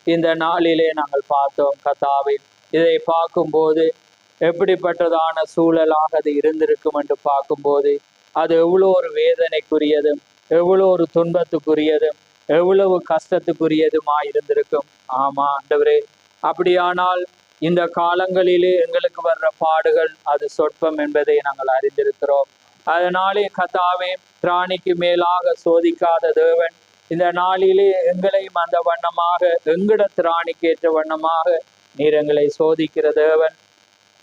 இந்த நாளிலே நாங்கள் பார்த்தோம் கர்த்தாவே. இதை பார்க்கும்போது எப்படிப்பட்டதான சூழலாக அது இருந்திருக்கும் என்று பார்க்கும்போது அது எவ்வளோ ஒரு வேதனைக்குரியதும், எவ்வளோ ஒரு துன்பத்துக்குரியதும், எவ்வளவு கஷ்டத்துக்குரியதுமா இருந்திருக்கும். ஆமா ஆண்டவரே, அப்படியானால் இந்த காலங்களிலே எங்களுக்கு வர்ற பாடுகள் அது சொற்பம் என்பதை நாங்கள் அறிந்திருக்கிறோம். அதனாலே கர்த்தாவே, திராணிக்கு மேலாக சோதிக்காத தேவன், இந்த நாளிலே எங்களையும் அந்த வண்ணமாக, எங்கட திராணிக்கு ஏற்ற வண்ணமாக நீர் எங்களை சோதிக்கிற தேவன்.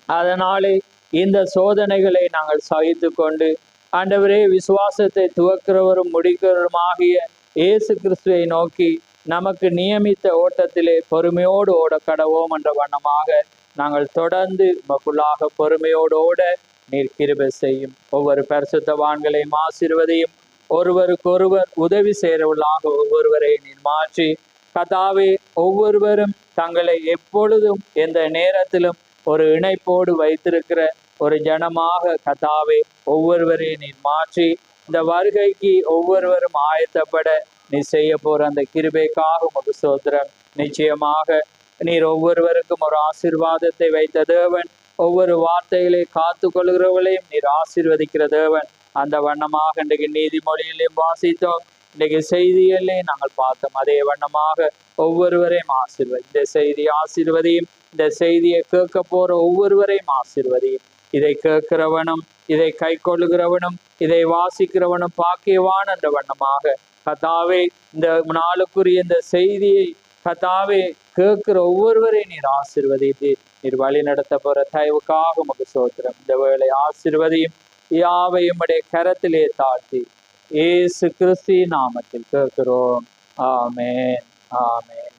அதனாலே இந்த சோதனைகளை நாங்கள் சகித்து கொண்டு ஆண்டவரே, விசுவாசத்தை துவக்கிறவரும் முடிக்கிறவருமாகிய இயேசு கிறிஸ்துவை நோக்கி நமக்கு நியமித்த ஓட்டத்திலே பொறுமையோடு ஓட கடவோம் என்ற வண்ணமாக நாங்கள் தொடர்ந்து மக்களாக பொறுமையோடு ஓட நீர் கிருபை செய்யும். ஒவ்வொரு பரிசுத்தவான்களையும் ஆசீர்வதியும். ஒருவருக்கொருவர் உதவி செய்கிறவர்களாக ஒவ்வொருவரை நீர் மாற்றி கர்த்தாவே, ஒவ்வொருவரும் தங்களை எப்பொழுதும் எந்த நேரத்திலும் ஒரு இணைப்போடு வைத்திருக்கிற ஒரு ஜனமாக கர்த்தாவே ஒவ்வொருவரையும் நீர் மாற்றி இந்த வருகைக்கு ஒவ்வொருவரும் ஆயத்தப்பட நீ செய்ய போற அந்த கிருபைக்காக உமக்கு ஸ்தோத்திரம். நிச்சயமாக நீர் ஒவ்வொருவருக்கும் ஒரு ஆசீர்வாதத்தை வைத்த தேவன். ஒவ்வொரு வார்த்தைகளை காத்து கொள்கிறவர்களையும் நீர் ஆசீர்வதிக்கிற தேவன். அந்த வண்ணமாக இன்றைக்கு நீதிமொழியிலையும் வாசித்தோம், இன்றைக்கு செய்தியிலே நாங்கள் பார்த்தோம். அதே வண்ணமாக ஒவ்வொருவரையும் ஆசீர்வதி. இந்த செய்தி ஆசீர்வதியும். இந்த செய்தியை கேட்க போற ஒவ்வொருவரையும் ஆசீர்வதியும். இதை கேட்கிறவனும், இதை கை கொள்ளுகிறவனும், இதை வாசிக்கிறவனும் பாக்கியவான் என்ற வண்ணமாக கர்த்தாவே, இந்த நாளுக்குரிய இந்த செய்தியை கர்த்தாவே கேட்கிற ஒவ்வொருவரையும் நீர் ஆசீர்வதித்து நீர் வழி நடத்த போற தயவுக்காக உமக்கு ஸ்தோத்திரம். இந்த வேளை ஆசீர்வதியும். யாவையும் உம்முடைய கரத்திலே தாழ்த்தி இயேசு கிறிஸ்து நாமத்தில் கேட்கிறோம். ஆமென், ஆமென்.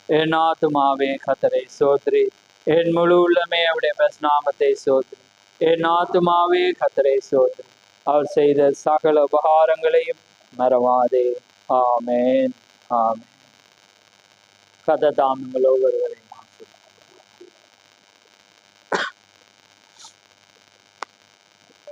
என் ஆத்துமாவே கர்த்தரை சோத்ரி, என் முழு உள்ளமே அவருடைய நாமத்தை சோத்ரி. என் ஆத்துமாவே கர்த்தரை சோத்ரி, அவர் செய்த சகல உபகாரங்களையும் மறவாதே. ஆமென், ஆமென். கர்த்தர் தாம் உங்கள் ஒவ்வொருவரையும்